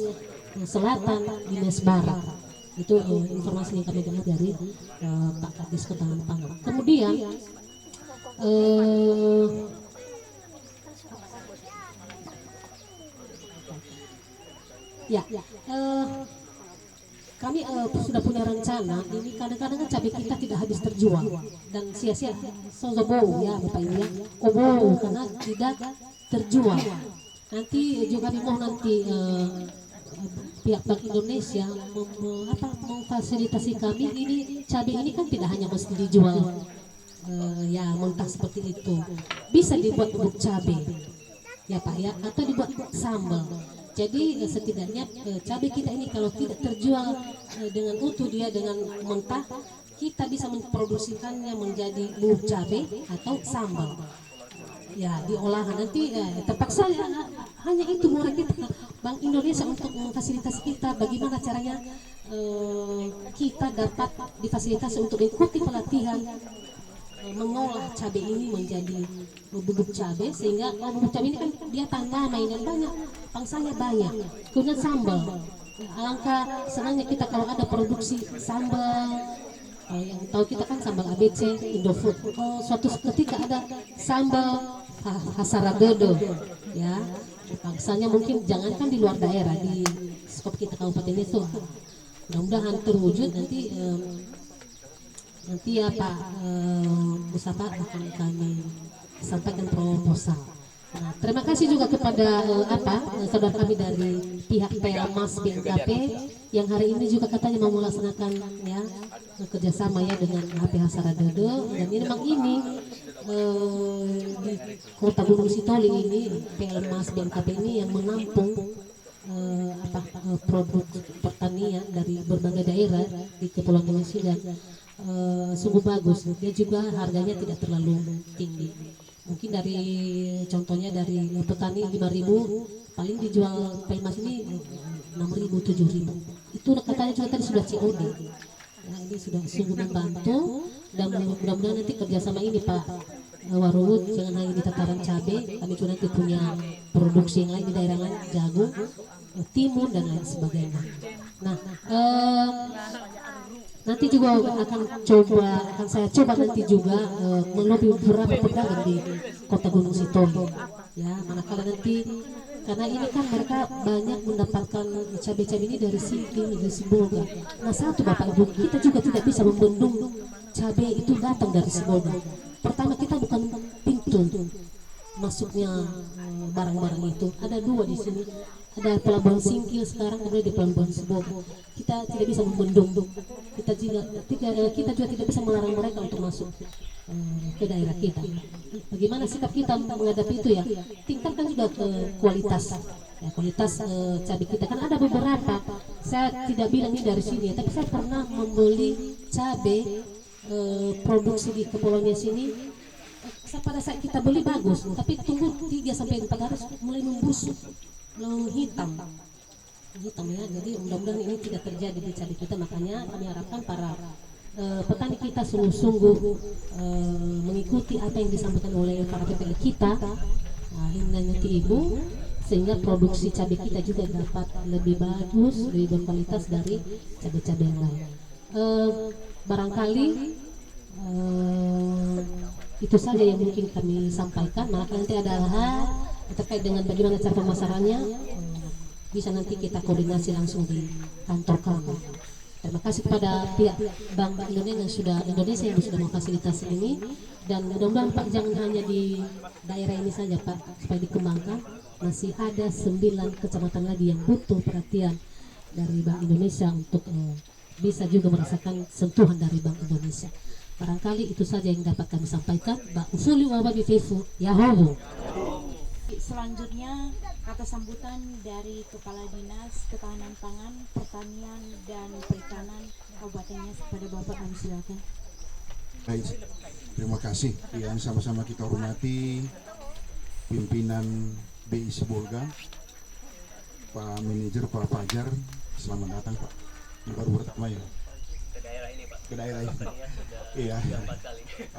Selatan, di Nias Barat. Itu informasi yang kami dengar dari Pak Kadis Ketahanan Pangan. Kemudian kami sudah punya rencana. Ini kadang-kadang kan cabai kita tidak habis terjual dan sia-sia, sozobo ya Bapak Ibu ya, obo karena tidak terjual. Nanti juga kami mau pihak Bank Indonesia memfasilitasi kami. Ini cabai ini kan tidak hanya mesti dijual ya mentah seperti itu, bisa dibuat bubuk cabai ya Pak ya, atau dibuat sambal. Jadi setidaknya cabai kita ini kalau tidak terjual dengan utuh dia dengan mentah, kita bisa memproduksikannya menjadi bubuk cabai atau sambal. Ya diolah nanti terpaksa hanya itu mulai kita Bank Indonesia untuk memfasilitasi kita bagaimana caranya kita dapat difasilitasi untuk ikuti pelatihan mengolah cabai ini menjadi bubuk cabai, sehingga bubuk cabai ini kan dia tanah mainan banyak, pangsanya banyak. Kemudian sambal, alangkah senangnya kita kalau ada produksi sambal. Yang tahu kita kan sambal ABC, Indofood. Suatu ketika ada sambal Hasaradodo, ya. Pangsanya mungkin jangankan di luar daerah, di skop kita Kabupaten itu. Mudah-mudahan terwujud nanti. Nanti ya Pak Mustafa akan kami sampaikan proposal. Nah, terima kasih juga kepada saudara kami dari pihak Pelmas BNKP yang hari ini juga katanya mau melaksanakan ya kerjasama ya dengan HP Hasaradodo. Dan ini memang ini di Kota Gunung Sitoli ini Pelmas BNKP ini yang menampung produk pertanian dari berbagai daerah di Kepulauan Sulawesi dan sungguh bagus. Dia juga harganya tidak terlalu tinggi. Mungkin dari contohnya dari petani 5.000 paling dijual Pelmas ini 6.000 7.000. Itu katanya juga tadi sudah COD. Nah, ini sudah sungguh membantu dan mudah-mudahan nanti kerjasama ini Pak Warud jangan hanya di tataran cabai, kami juga nanti punya produksi yang lain di daerah lain, jagung, timun dan lain sebagainya. Nah, nanti juga akan saya coba nanti juga melobi beberapa pedagang di Kota Gunung Sitoli. Ya, manakala nanti karena ini kan mereka banyak mendapatkan cabai-cabai ini dari Singking, dari Sibolga. Nah, satu Bapak Ibu, kita juga tidak bisa membendung cabai itu datang dari Sibolga. Pertama, kita bukan pintu masuknya barang-barang itu. Ada dua di sini. Ada pelabuhan Singkil sekarang, kemudian di pelabuhan Sibolga. Kita tidak bisa membendung. Kita juga tidak bisa melarang mereka untuk masuk ke daerah kita. Bagaimana sikap kita menghadapi itu ya? Tingkatkan juga ke kualitas. Ya, kualitas cabai kita kan ada beberapa. Saya tidak bilang ini dari sini, tapi saya pernah membeli cabai produksi di Kepulauan sini. Pada saat kita beli bagus, tapi tunggu 3 sampai 4 hari mulai membusuk. menghitam ya. Jadi mudah-mudahan ini tidak terjadi di cabai kita, makanya kami harapkan para petani kita sungguh-sungguh mengikuti apa yang disampaikan oleh para PPL kita, nanti Ibu, sehingga produksi cabai kita juga dapat lebih bagus, lebih berkualitas dari cabai-cabai yang lain. Barangkali itu saja yang mungkin kami sampaikan. Maka nanti ada hal terkait dengan bagaimana cara pemasarannya, bisa nanti kita koordinasi langsung di kantor kami. Terima kasih kepada pihak Bank Indonesia yang sudah memfasilitasi ini, dan mudah-mudahan Pak jangan hanya di daerah ini saja Pak, supaya dikembangkan. Masih ada 9 kecamatan lagi yang butuh perhatian dari Bank Indonesia untuk bisa juga merasakan sentuhan dari Bank Indonesia. Barangkali itu saja yang dapat kami sampaikan. Mbak Usuli Wababi Fefu Yahowo. Selanjutnya kata sambutan dari Kepala Dinas Ketahanan Pangan, Pertanian dan Perikanan Kabupaten Nias kepada Bapak, kami silakan. Baik, terima kasih. Yang sama-sama kita hormati pimpinan BI Sibolga, Pak Manajer, Pak Fajar, selamat datang Pak. Ini baru pertama ya? Ke daerah ini Pak. Ke daerah ini. Iya.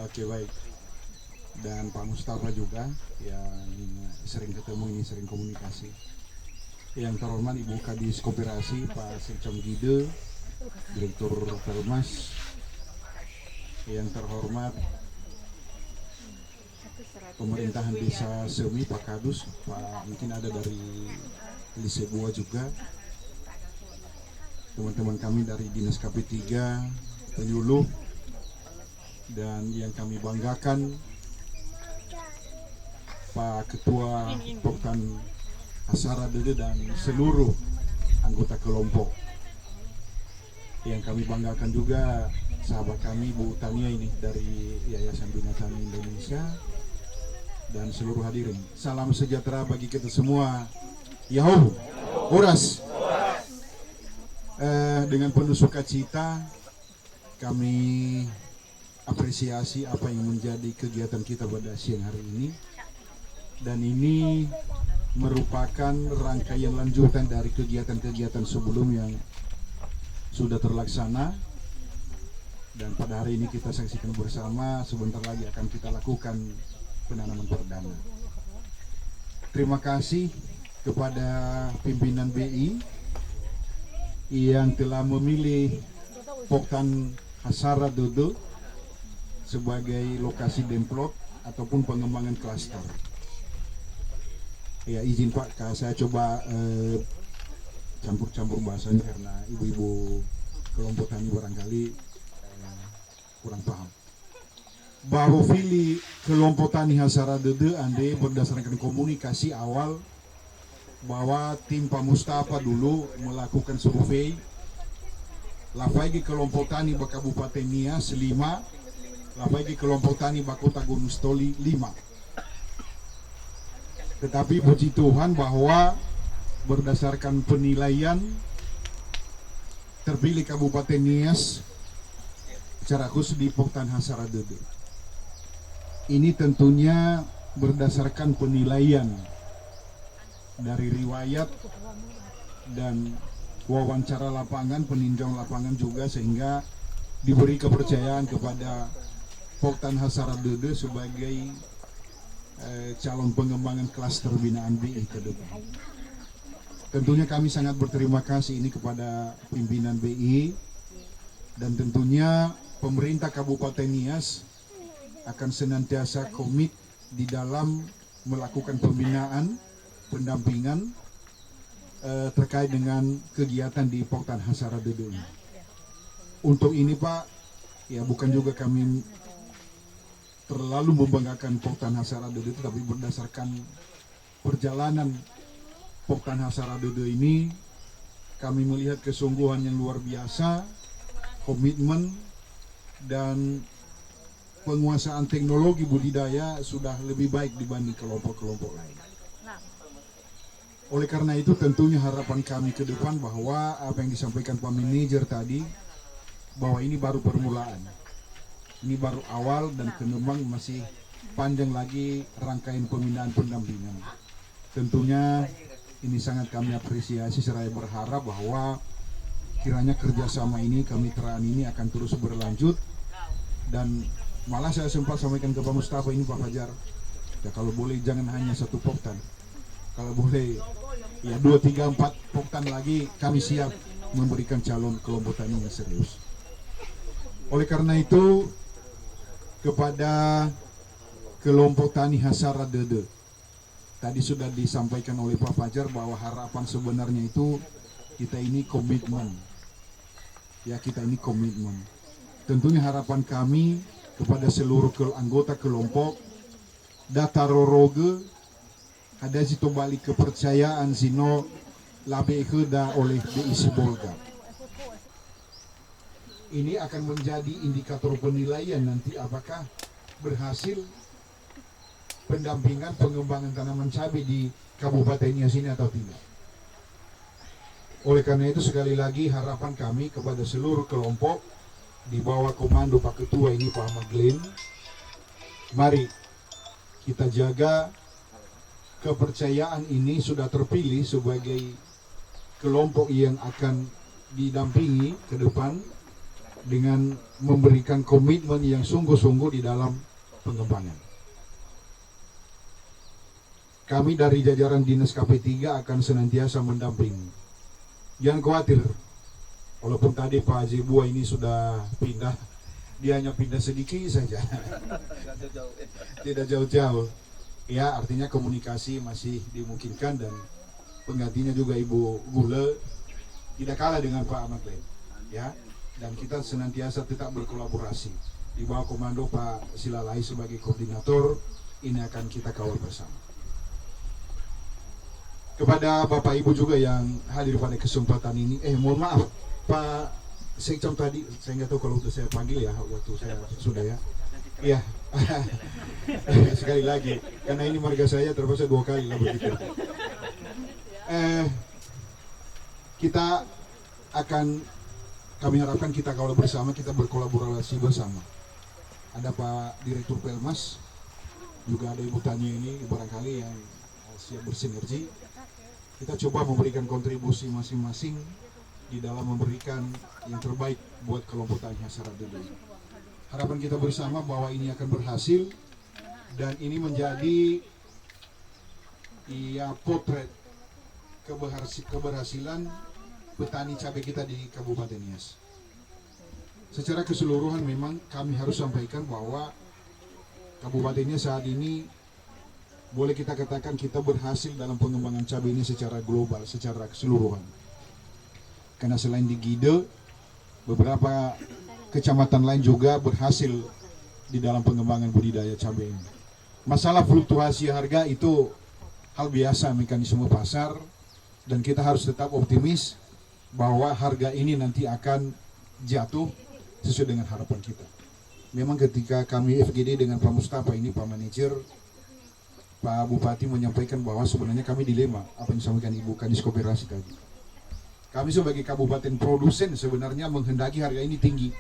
Oke, baik. Dan Pak Mustafa juga yang sering ketemu ini, sering komunikasi. Yang terhormat Ibu Kadis Koperasi, Pak Secom Gide, Direktur Pelmas. Yang terhormat Pemerintahan Desa Semi, Pak Kadus, Pak mungkin ada dari Lisebua juga. Teman-teman kami dari Dinas KP3, Penyuluh, dan yang kami banggakan Pak Ketua Poktan Hasara Dede dan seluruh anggota kelompok. Yang kami banggakan juga sahabat kami Bu Tania ini dari Yayasan Bina Tani Indonesia dan seluruh hadirin. Salam sejahtera bagi kita semua. Yahoo, Horas. Dengan penuh sukacita kami apresiasi apa yang menjadi kegiatan kita pada siang hari ini. Dan ini merupakan rangkaian lanjutan dari kegiatan-kegiatan sebelum yang sudah terlaksana. Dan pada hari ini kita saksikan bersama, sebentar lagi akan kita lakukan penanaman perdana. Terima kasih kepada pimpinan BI yang telah memilih Poktan Hasara Dodo sebagai lokasi demplot ataupun pengembangan klaster. Ya, izin Pak, saya coba campur-campur bahasanya karena ibu-ibu kelompok tani barangkali kurang paham. Bahwa pilih kelompok tani Hasara Dede ande berdasarkan komunikasi awal bahwa tim Pak Mustafa dulu melakukan survei lafagi kelompok tani Kabupaten Nias 5, lafagi kelompok tani Kota Gunung Stoli 5. Tetapi puji Tuhan bahwa berdasarkan penilaian terpilih Kabupaten Nias secara khusus di Poktan Hasara Dede. Ini tentunya berdasarkan penilaian dari riwayat dan wawancara lapangan, peninjau lapangan juga, sehingga diberi kepercayaan kepada Poktan Hasara Dede sebagai calon pengembangan klaster binaan BI ke depan. Tentunya kami sangat berterima kasih ini kepada pimpinan BI, dan tentunya pemerintah Kabupaten Nias akan senantiasa komit di dalam melakukan pembinaan, pendampingan terkait dengan kegiatan di Poktan Hasara Dede ini. Untuk ini Pak, ya bukan juga kami terlalu membanggakan Poktan Hasara Dede, tapi berdasarkan perjalanan Poktan Hasara Dede ini, kami melihat kesungguhan yang luar biasa, komitmen dan penguasaan teknologi budidaya sudah lebih baik dibanding kelompok-kelompok lain. Oleh karena itu tentunya harapan kami ke depan bahwa apa yang disampaikan Pak Manajer tadi, bahwa ini baru permulaan. Ini baru awal dan memang masih panjang lagi rangkaian pembinaan pendampingan. Tentunya Ini sangat kami apresiasi seraya berharap bahwa kiranya kerjasama ini, kemitraan ini akan terus berlanjut. Dan malah saya sempat sampaikan ke Pak Mustafa ini, Pak Fajar, ya kalau boleh jangan hanya 1 poktan, kalau boleh ya 2, 3, 4 poktan lagi, kami siap memberikan calon kelompok tani yang serius. Oleh karena itu, kepada kelompok tani Hasara Dede, tadi sudah disampaikan oleh Pak Fajar bahwa harapan sebenarnya itu kita ini komitmen. Ya, kita ini komitmen. Tentunya harapan kami kepada seluruh anggota kelompok dataroroge ada situ balik kepercayaan sino labe heda oleh BI Bolga. Ini akan menjadi indikator penilaian nanti apakah berhasil pendampingan pengembangan tanaman cabai di Kabupaten Nias ini atau tidak. Oleh karena itu sekali lagi harapan kami kepada seluruh kelompok di bawah komando Pak Ketua ini Pak Ahmad Glenn, mari kita jaga kepercayaan ini sudah terpilih sebagai kelompok yang akan didampingi ke depan dengan memberikan komitmen yang sungguh-sungguh di dalam pengembangan. Kami dari jajaran Dinas KP3 akan senantiasa mendampingi. Jangan khawatir, walaupun tadi Pak Haji Buah ini sudah pindah, dia hanya pindah sedikit saja, tidak jauh-jauh. Ya, artinya komunikasi masih dimungkinkan dan penggantinya juga Ibu Gule tidak kalah dengan Pak Ahmad Glenn. Ya, dan kita senantiasa tetap berkolaborasi di bawah komando Pak Silalai sebagai koordinator. Ini akan kita kawal bersama. Kepada Bapak Ibu juga yang hadir pada kesempatan ini, mohon maaf Pak Sekcam tadi, saya nggak tahu kalau udah saya panggil ya, waktu saya sudah ya. Iya, sekali lagi, karena ini marga saya terpaksa 2 kali lah begitu. Kita akan, kami harapkan kita kalau bersama, kita berkolaborasi bersama. Ada Pak Direktur Pelmas, juga ada Ibu Tanya ini barangkali yang siap bersinergi. Kita coba memberikan kontribusi masing-masing di dalam memberikan yang terbaik buat kelompok tani Hasara Dede. Harapan kita bersama bahwa ini akan berhasil dan ini menjadi potret keberhasilan petani cabai kita di Kabupaten Nias. Secara keseluruhan memang kami harus sampaikan bahwa Kabupaten Nias saat ini boleh kita katakan kita berhasil dalam pengembangan cabai ini secara global, secara keseluruhan. Karena selain di Gide, beberapa kecamatan lain juga berhasil di dalam pengembangan budidaya cabai ini. Masalah fluktuasi harga itu hal biasa mekanisme pasar dan kita harus tetap optimis bahwa harga ini nanti akan jatuh sesuai dengan harapan kita. Memang ketika kami FGD dengan Pak Mustafa ini, Pak Manajer, Pak Bupati menyampaikan bahwa sebenarnya kami dilema apa yang disampaikan Ibu Kadis Koperasi tadi. Kami sebagai kabupaten produsen sebenarnya menghendaki harga ini tinggi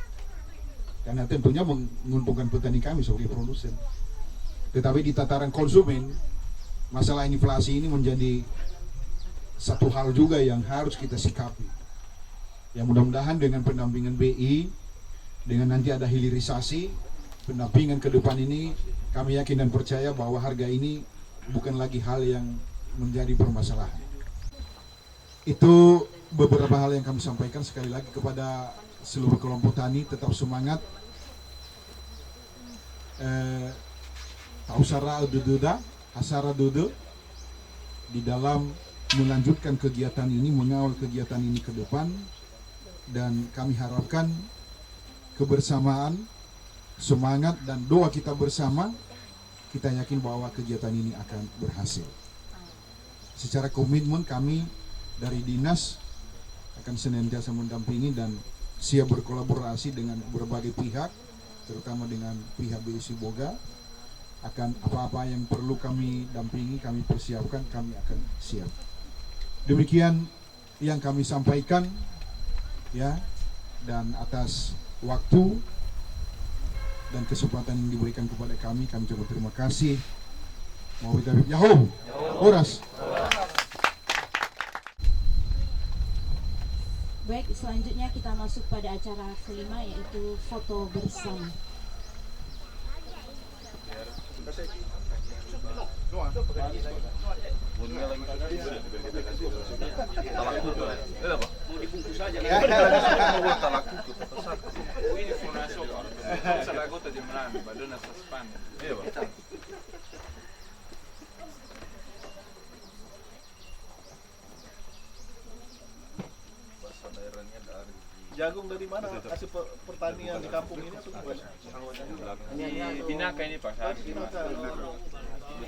karena tentunya menguntungkan petani kami sebagai produsen. Tetapi di tataran konsumen, masalah inflasi ini menjadi satu hal juga yang harus kita sikapi. Ya, mudah-mudahan dengan pendampingan BI, dengan nanti ada hilirisasi, pendampingan ke depan ini, kami yakin dan percaya bahwa harga ini bukan lagi hal yang menjadi permasalahan. Itu beberapa hal yang kami sampaikan. Sekali lagi kepada seluruh kelompok tani, tetap semangat. Hasara Dede di dalam melanjutkan kegiatan ini, mengawal kegiatan ini ke depan, dan kami harapkan kebersamaan, semangat dan doa kita bersama, kita yakin bahwa kegiatan ini akan berhasil. Secara komitmen kami dari dinas akan senantiasa mendampingi dan siap berkolaborasi dengan berbagai pihak, terutama dengan pihak BI Boga. Akan apa-apa yang perlu kami dampingi, kami persiapkan, kami akan siap. Demikian yang kami sampaikan, ya, dan atas waktu dan kesempatan yang diberikan kepada kami coba terima kasih. Mau kita Yahoo, Horas. selanjutnya kita masuk pada acara kelima, yaitu foto bersama. Jagung dari mana hasil pertanian di kampung ini atau bukan? Di Binaka ini Pak.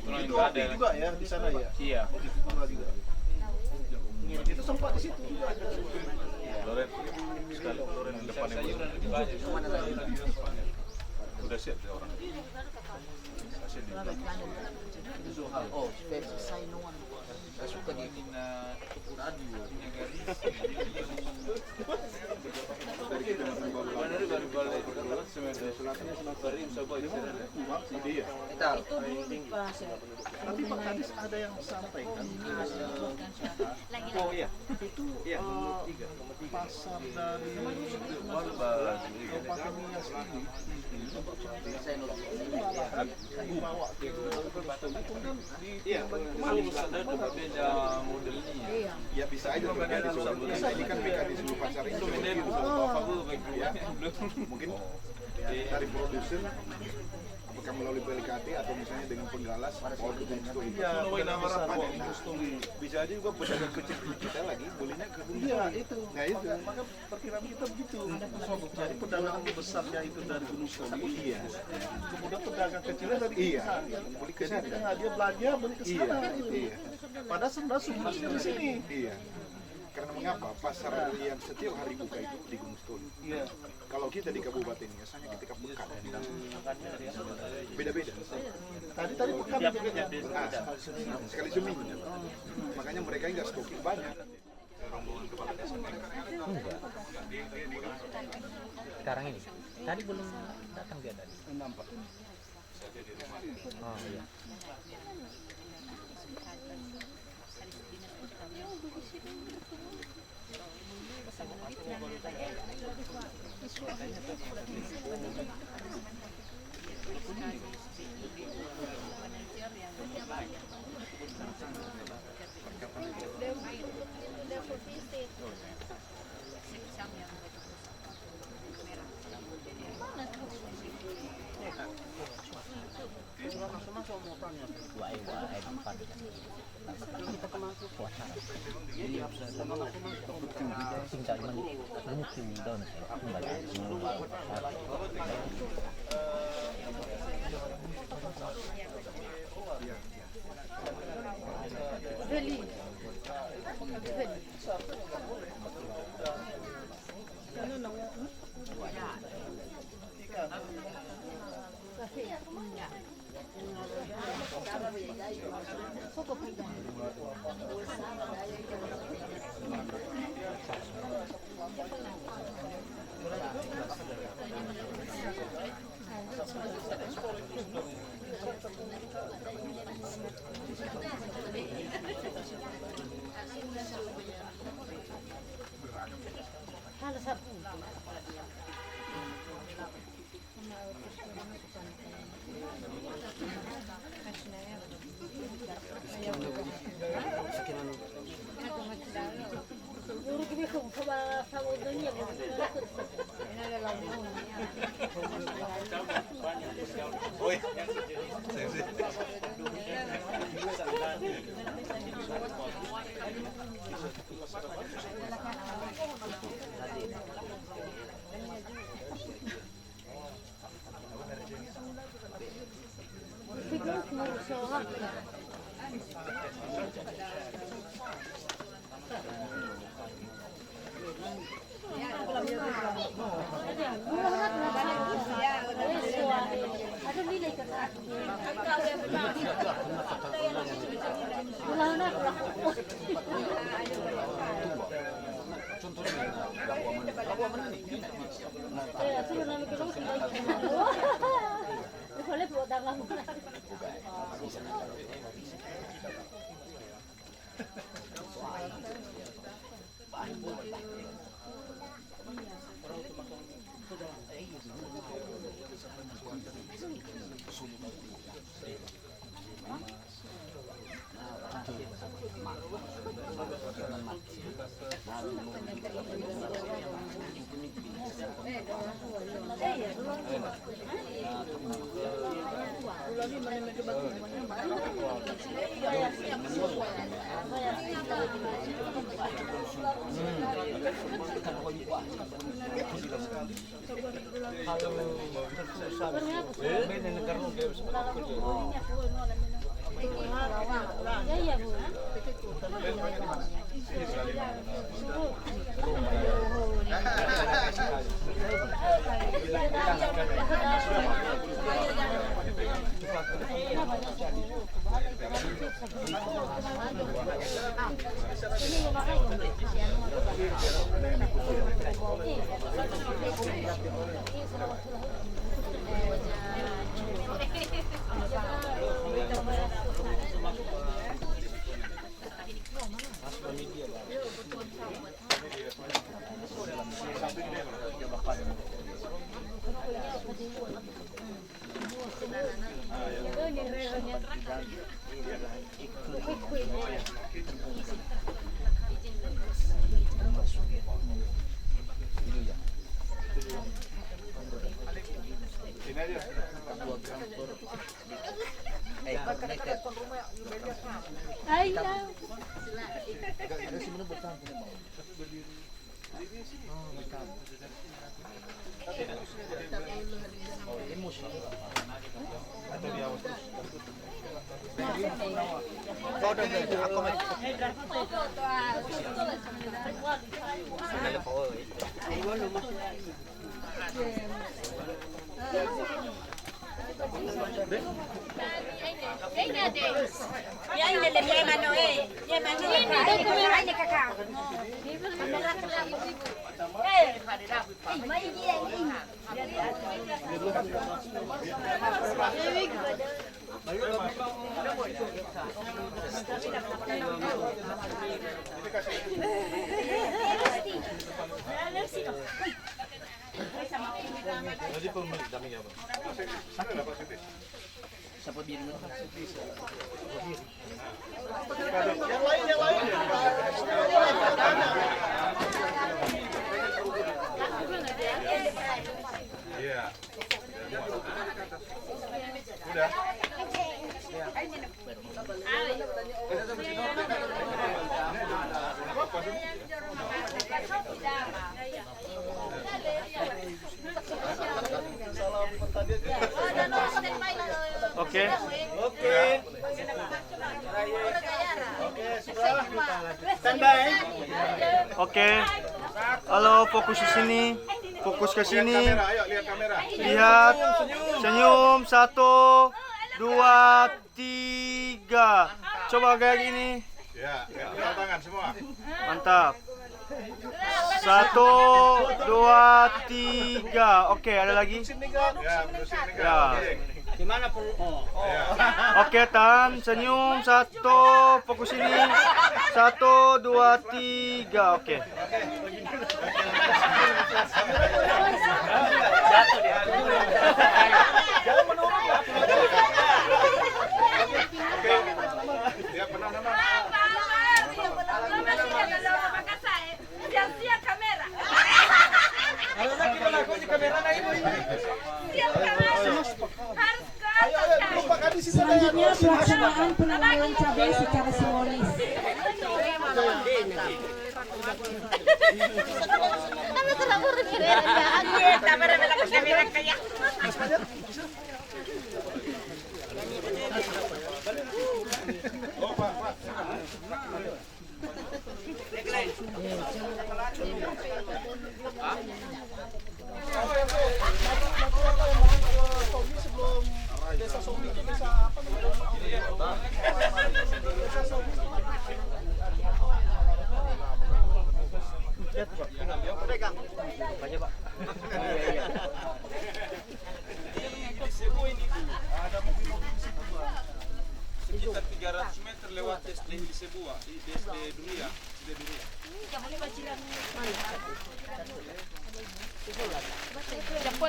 Itu api juga ya di sana ya? Iya. Itu sempat di situ. Loren sekali loren di depan yang lebih banyak. Udah siap ya orang. Oh, versi saya nuan. Saya suka di radio. Itu dulu di pasir. Nanti Pak Kadis ada yang sampaikan. Oh iya, itu pasar dari Kabupaten Nias ini. Dibawa ke kemudian Beda modelnya. Ya bisa aja terjadi ini kan mekanisme pasar itu mungkin dari produsen apakah melalui PLKT atau misalnya dengan penggalas mau ke Bungstuli. Iya, Bisa aja juga pedagang kecil kita lagi belinya ke Bungstuli. Iya, itu. Nah itu. Maka perkiraan kita begitu. Jadi pedagang besarnya itu dari Gunung Stoli. Iya. Kemudian pedagang kecilnya dari sana. Jadi dia belanja beli ke sana itu. Iya. Padahal sebenarnya sumbernya di sini. Iya. Karena mengapa pasar yang setiap hari buka itu di Gunung Stoli. Iya. Kalau kita di Kabupaten Nias hanya ketika pekan. Beda-beda. Tadi pekan juga. Sekali seminggu. Makanya mereka nggak stokin banyak. Sekarang ini. Tadi belum datang dia tadi. Nampak. Oh iya. Oke. Standby. Oke. Halo, fokus ke sini. Fokus ke sini. Lihat. Senyum. 1, 2, 3. Coba kayak gini. Ya, lihat tangan semua. Mantap. 1, 2, 3. Oke, ada lagi? Ya. Gimana perlu? Oke, Tan, senyum. 1, fokus ini. 1, 2, 3. Oke. Jangan menurut ya. Oke. Dia pernah nama. Selanjutnya pelaksanaan penanaman cabai secara simbolis. Sekitar 300 meter lewat SD di Sebuah, di SD Duria. Jangan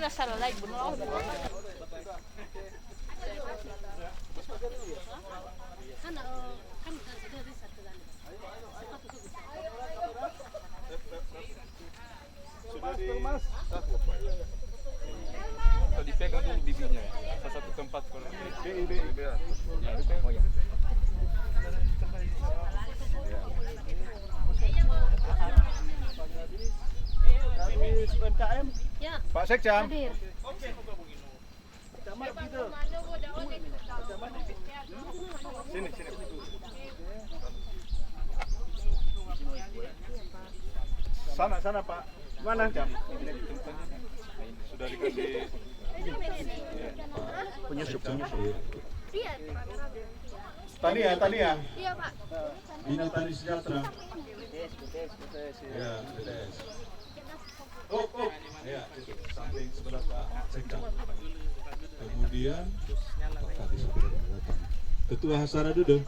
asal like benar. Kan Sekjam. Sini. Sana Pak. Mana? Sudah dikasih penyusup. Tania. Iya Pak. Bina Tani Sejahtera. Ya, BTS. Oh. Ya, itu samping sebelah Pak Sekjam. Kemudian Pak Kadis Ketua Hasara duduk.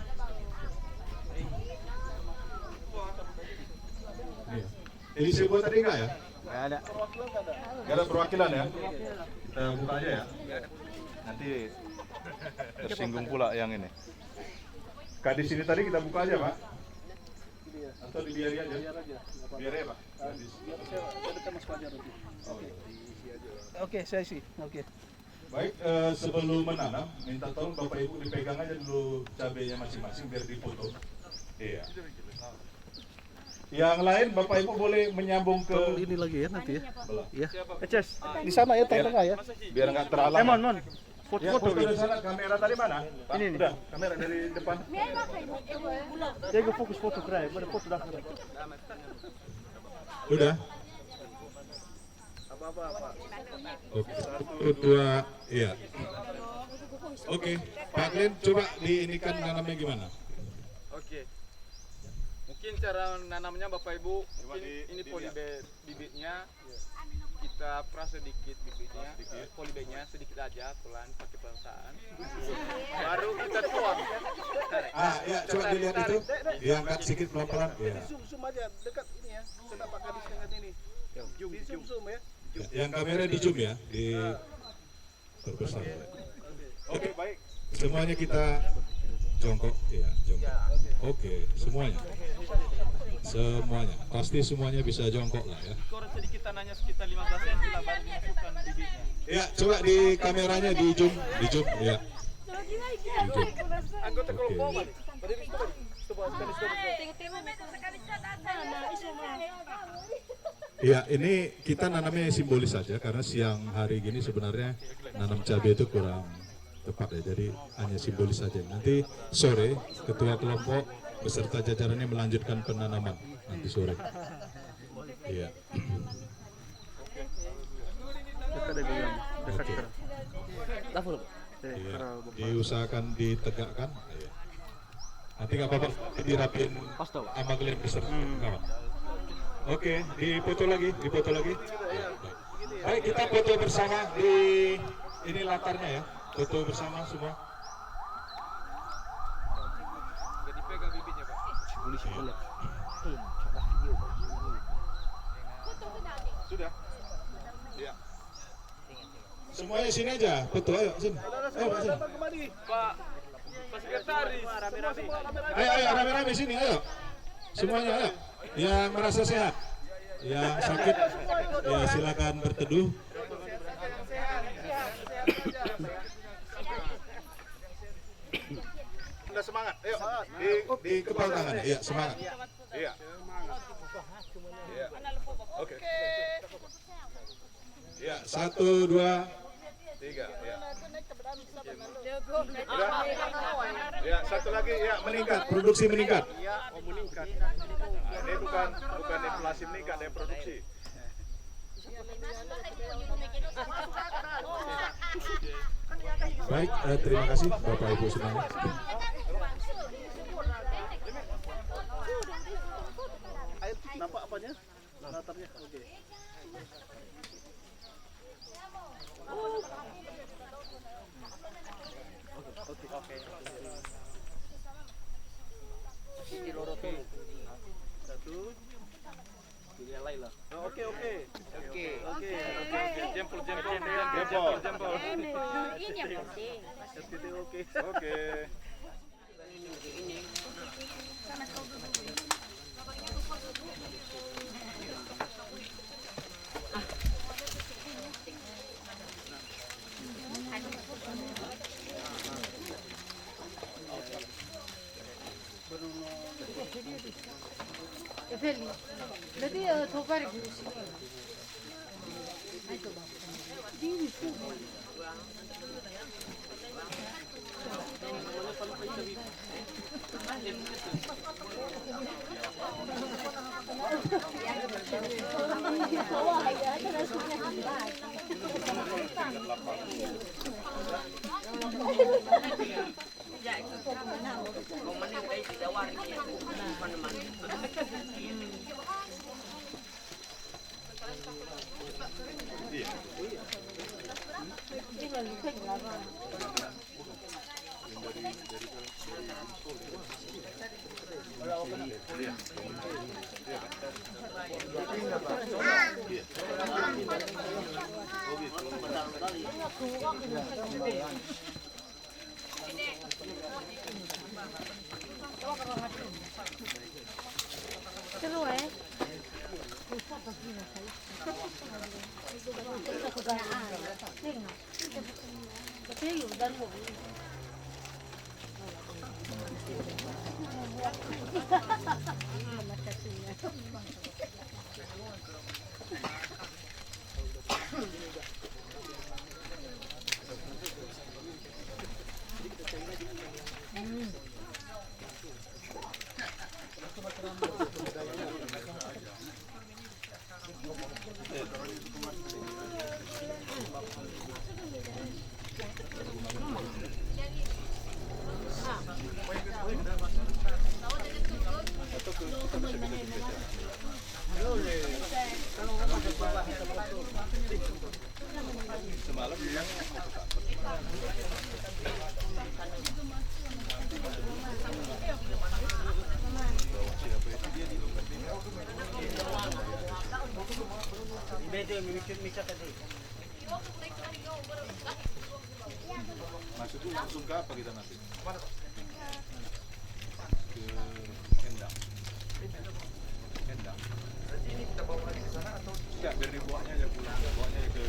Iya. Ini sebuah tadi enggak ya? Nggak ada. Enggak ada perwakilan ya? Kita buka aja ya. Nanti tersinggung pula yang ini. Kadis ini tadi kita buka aja Pak. Atau dibiarin aja? Biar ya Pak. Kadis. Oke, saya isi. Oke. Baik, sebelum menanam, minta tolong Bapak Ibu dipegang aja dulu cabenya masing-masing biar dipoto. Iya. Yang lain Bapak Ibu boleh menyambung ke Ini lagi ya nanti ya. belah. Iya. Ces, di sana ya tengah ya. Biar nggak terhalang. Mon. Foto dari sana, kamera tadi mana? Pak, Ini. udah, kamera dari depan. Jaga fokus foto keren. Mana foto dah. Udah. Oke. Ketua, iya. Oke, Pak Glenn coba diinikan nanamnya gimana? Oke. Mungkin cara nanamnya Bapak Ibu, mungkin ini polybag bibitnya. Kita peras sedikit bibitnya, polybagnya sedikit aja, pelan pakai perasaan. Baru kita tuang. Ya, coba dilihat itu. Diangkat sedikit pelan-pelan. Ya. Zoom aja dekat ini ya. Saya pakai di tengah ini. Zoom ya. Yang kamera di zoom ya, di perbesar. Oke, baik. Semuanya kita jongkok, ya, jongkok. Oke, semuanya. Semuanya, pasti semuanya bisa jongkok lah ya. Skor sedikit tanahnya sekitar 15 cm lah baru dimasukkan bibitnya. Ya, coba di kameranya di zoom, ya. Anggota kelompok Oke. Iya, ini kita nanamnya simbolis saja karena siang hari gini sebenarnya nanam cabai itu kurang tepat ya, jadi hanya simbolis saja. Nanti sore ketua kelompok beserta jajarannya melanjutkan penanaman nanti sore. Iya. Oke. Iya. Diusahakan ditegakkan. Iya. Nanti nggak apa-apa dirapin sama kalian beserta kawan. Oke, dipoto lagi. Ya, baik, kita foto bersama di ini latarnya ya, foto bersama semua. Jadi pegang bibitnya Pak. Sudah. Ya. Semuanya sini aja, foto ayo sini. Ayo sini. Pak Sekretaris. Ayo rame-rame sini ayo. Semuanya ayo. Yang merasa sehat, yang sakit, ya silakan berteduh. Udah semangat. Ayo. Di kepala tangan, ya semangat. Iya. Oke. Ya 1, 2, 3. Ya. Udah. Ya, satu lagi ya, meningkat, produksi meningkat. meningkat. Ini bukan inflasi meningkat, ini produksi. Baik, terima kasih Bapak Ibu semuanya. Air nampak apanya? Latarnya. Oke. Oke. Satu. Pilih yang lain lah. Oke. Jempol. Ini yang penting. Oke. Efendim, berarti tobar gitu sih. Maksudku langsung ke apa kita nanti? Ke Endang. Endang. Berarti ini kita bawa lagi ke sana atau? Ya, biar dibawanya aja pulang. Bawanya ke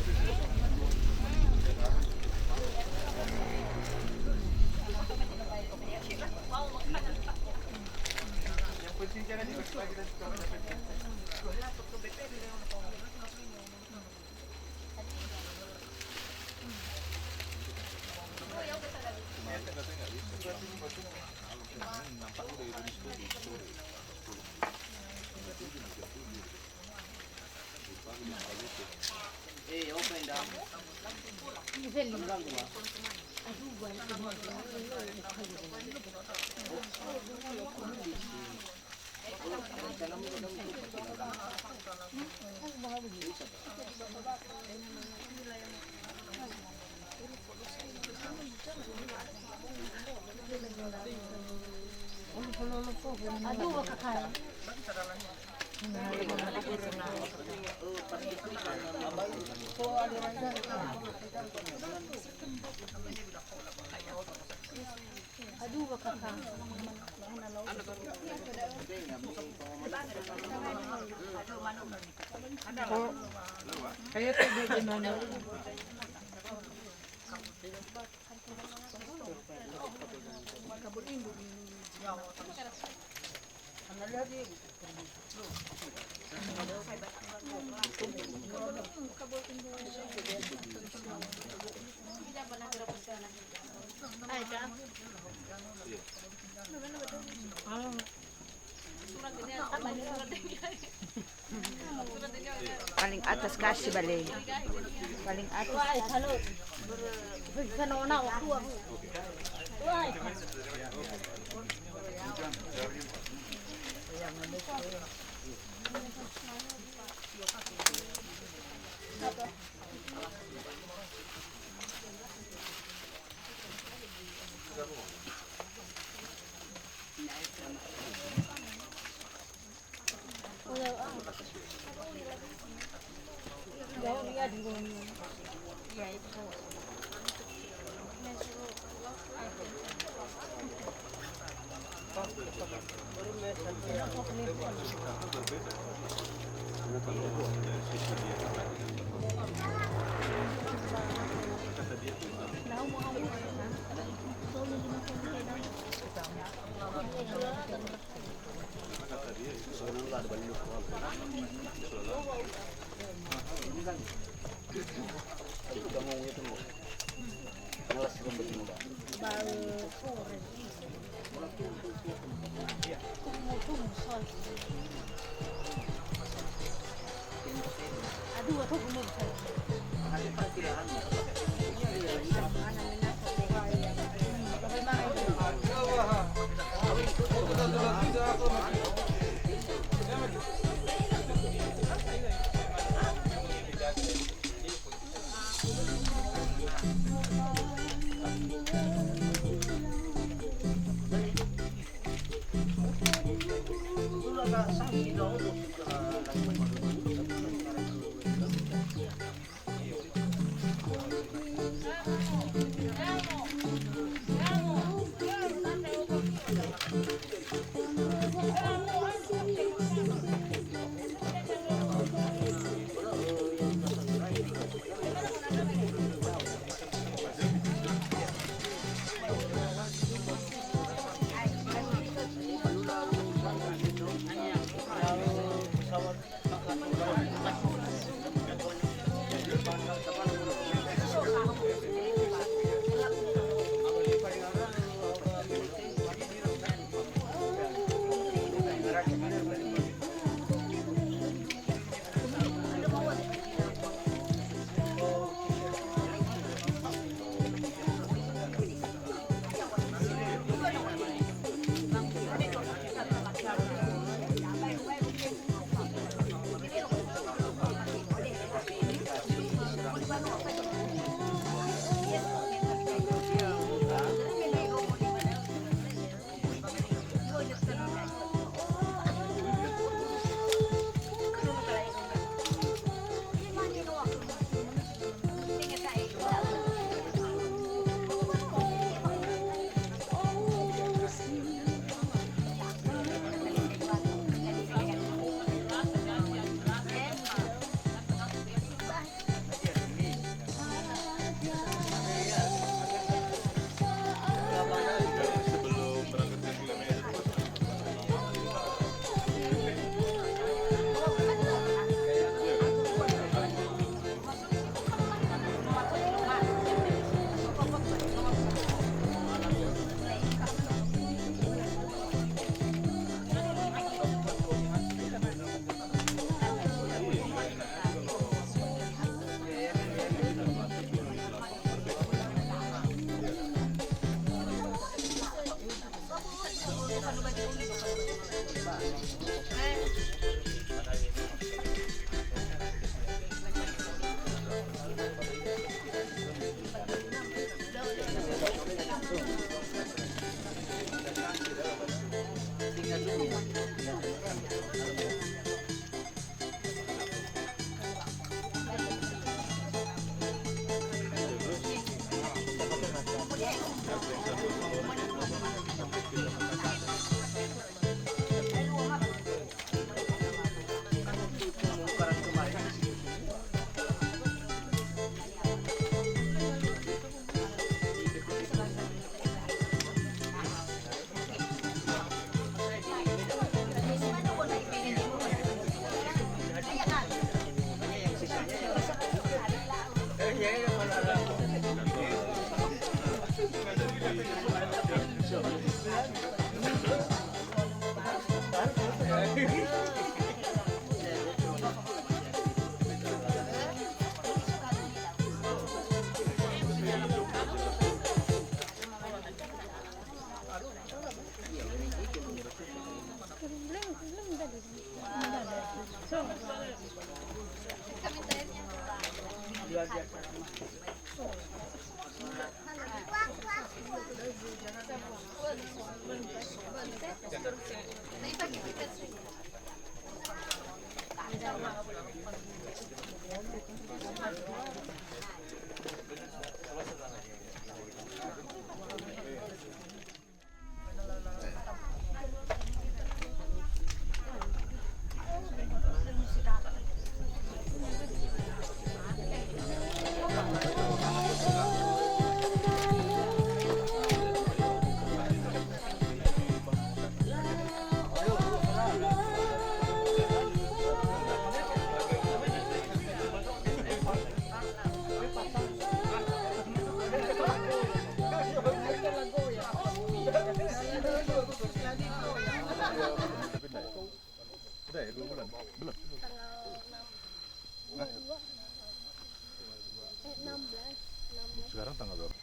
yang penting jangan dibagi lagi dan suka Aduh, kakak. Aduh, kakak. Kayak kayak gimana? Paling atas kasih balik. Paling atas. Halo. Sana waktu aku. Aduh, aku belum. Ada ya 2 bulan? Belum. Nah. Sekarang tanggal berapa?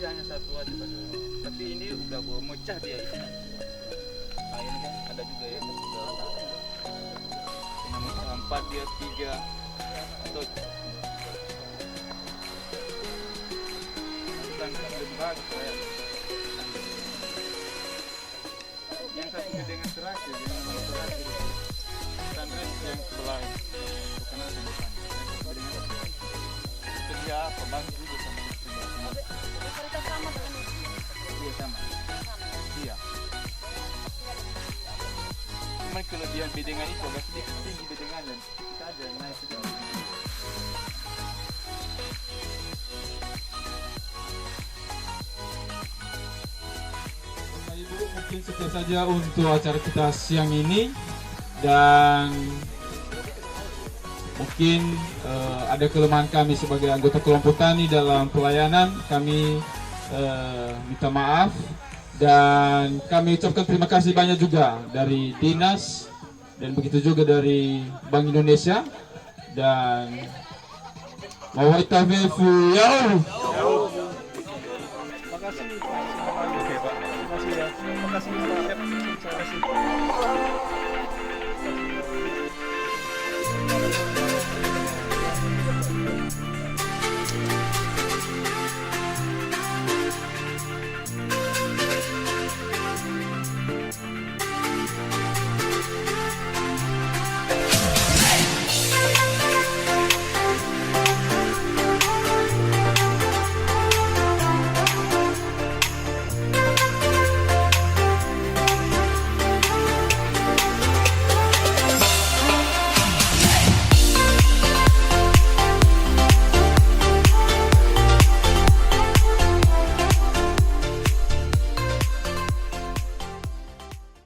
Hanya satu aja Pak. Tapi ini udah mecah dia ini. Nah ini kan ada juga ya. Ini 4 dia 3 atau kan lebih bagus ya. Yang satu dengan terakhir, yang terakhir. Sandres yang sebelah ini. Bukan ada depan. Kerja pembantu juga sama semua. Sama dengan itu. Iya sama. Iya. Cuma kelebihan bedengan itu agak sedikit tinggi bedengannya. Kita aja naik sedikit. Bapak Ibu, mungkin sekian saja untuk acara kita siang ini, dan mungkin ada kelemahan kami sebagai anggota kelompok tani dalam pelayanan. Kami minta maaf, dan kami ucapkan terima kasih banyak juga dari Dinas dan begitu juga dari Bank Indonesia dan Mawaitavefu Yau. Terima kasih. Oke Pak. Terima kasih ya. Terima kasih Pak. Terima kasih.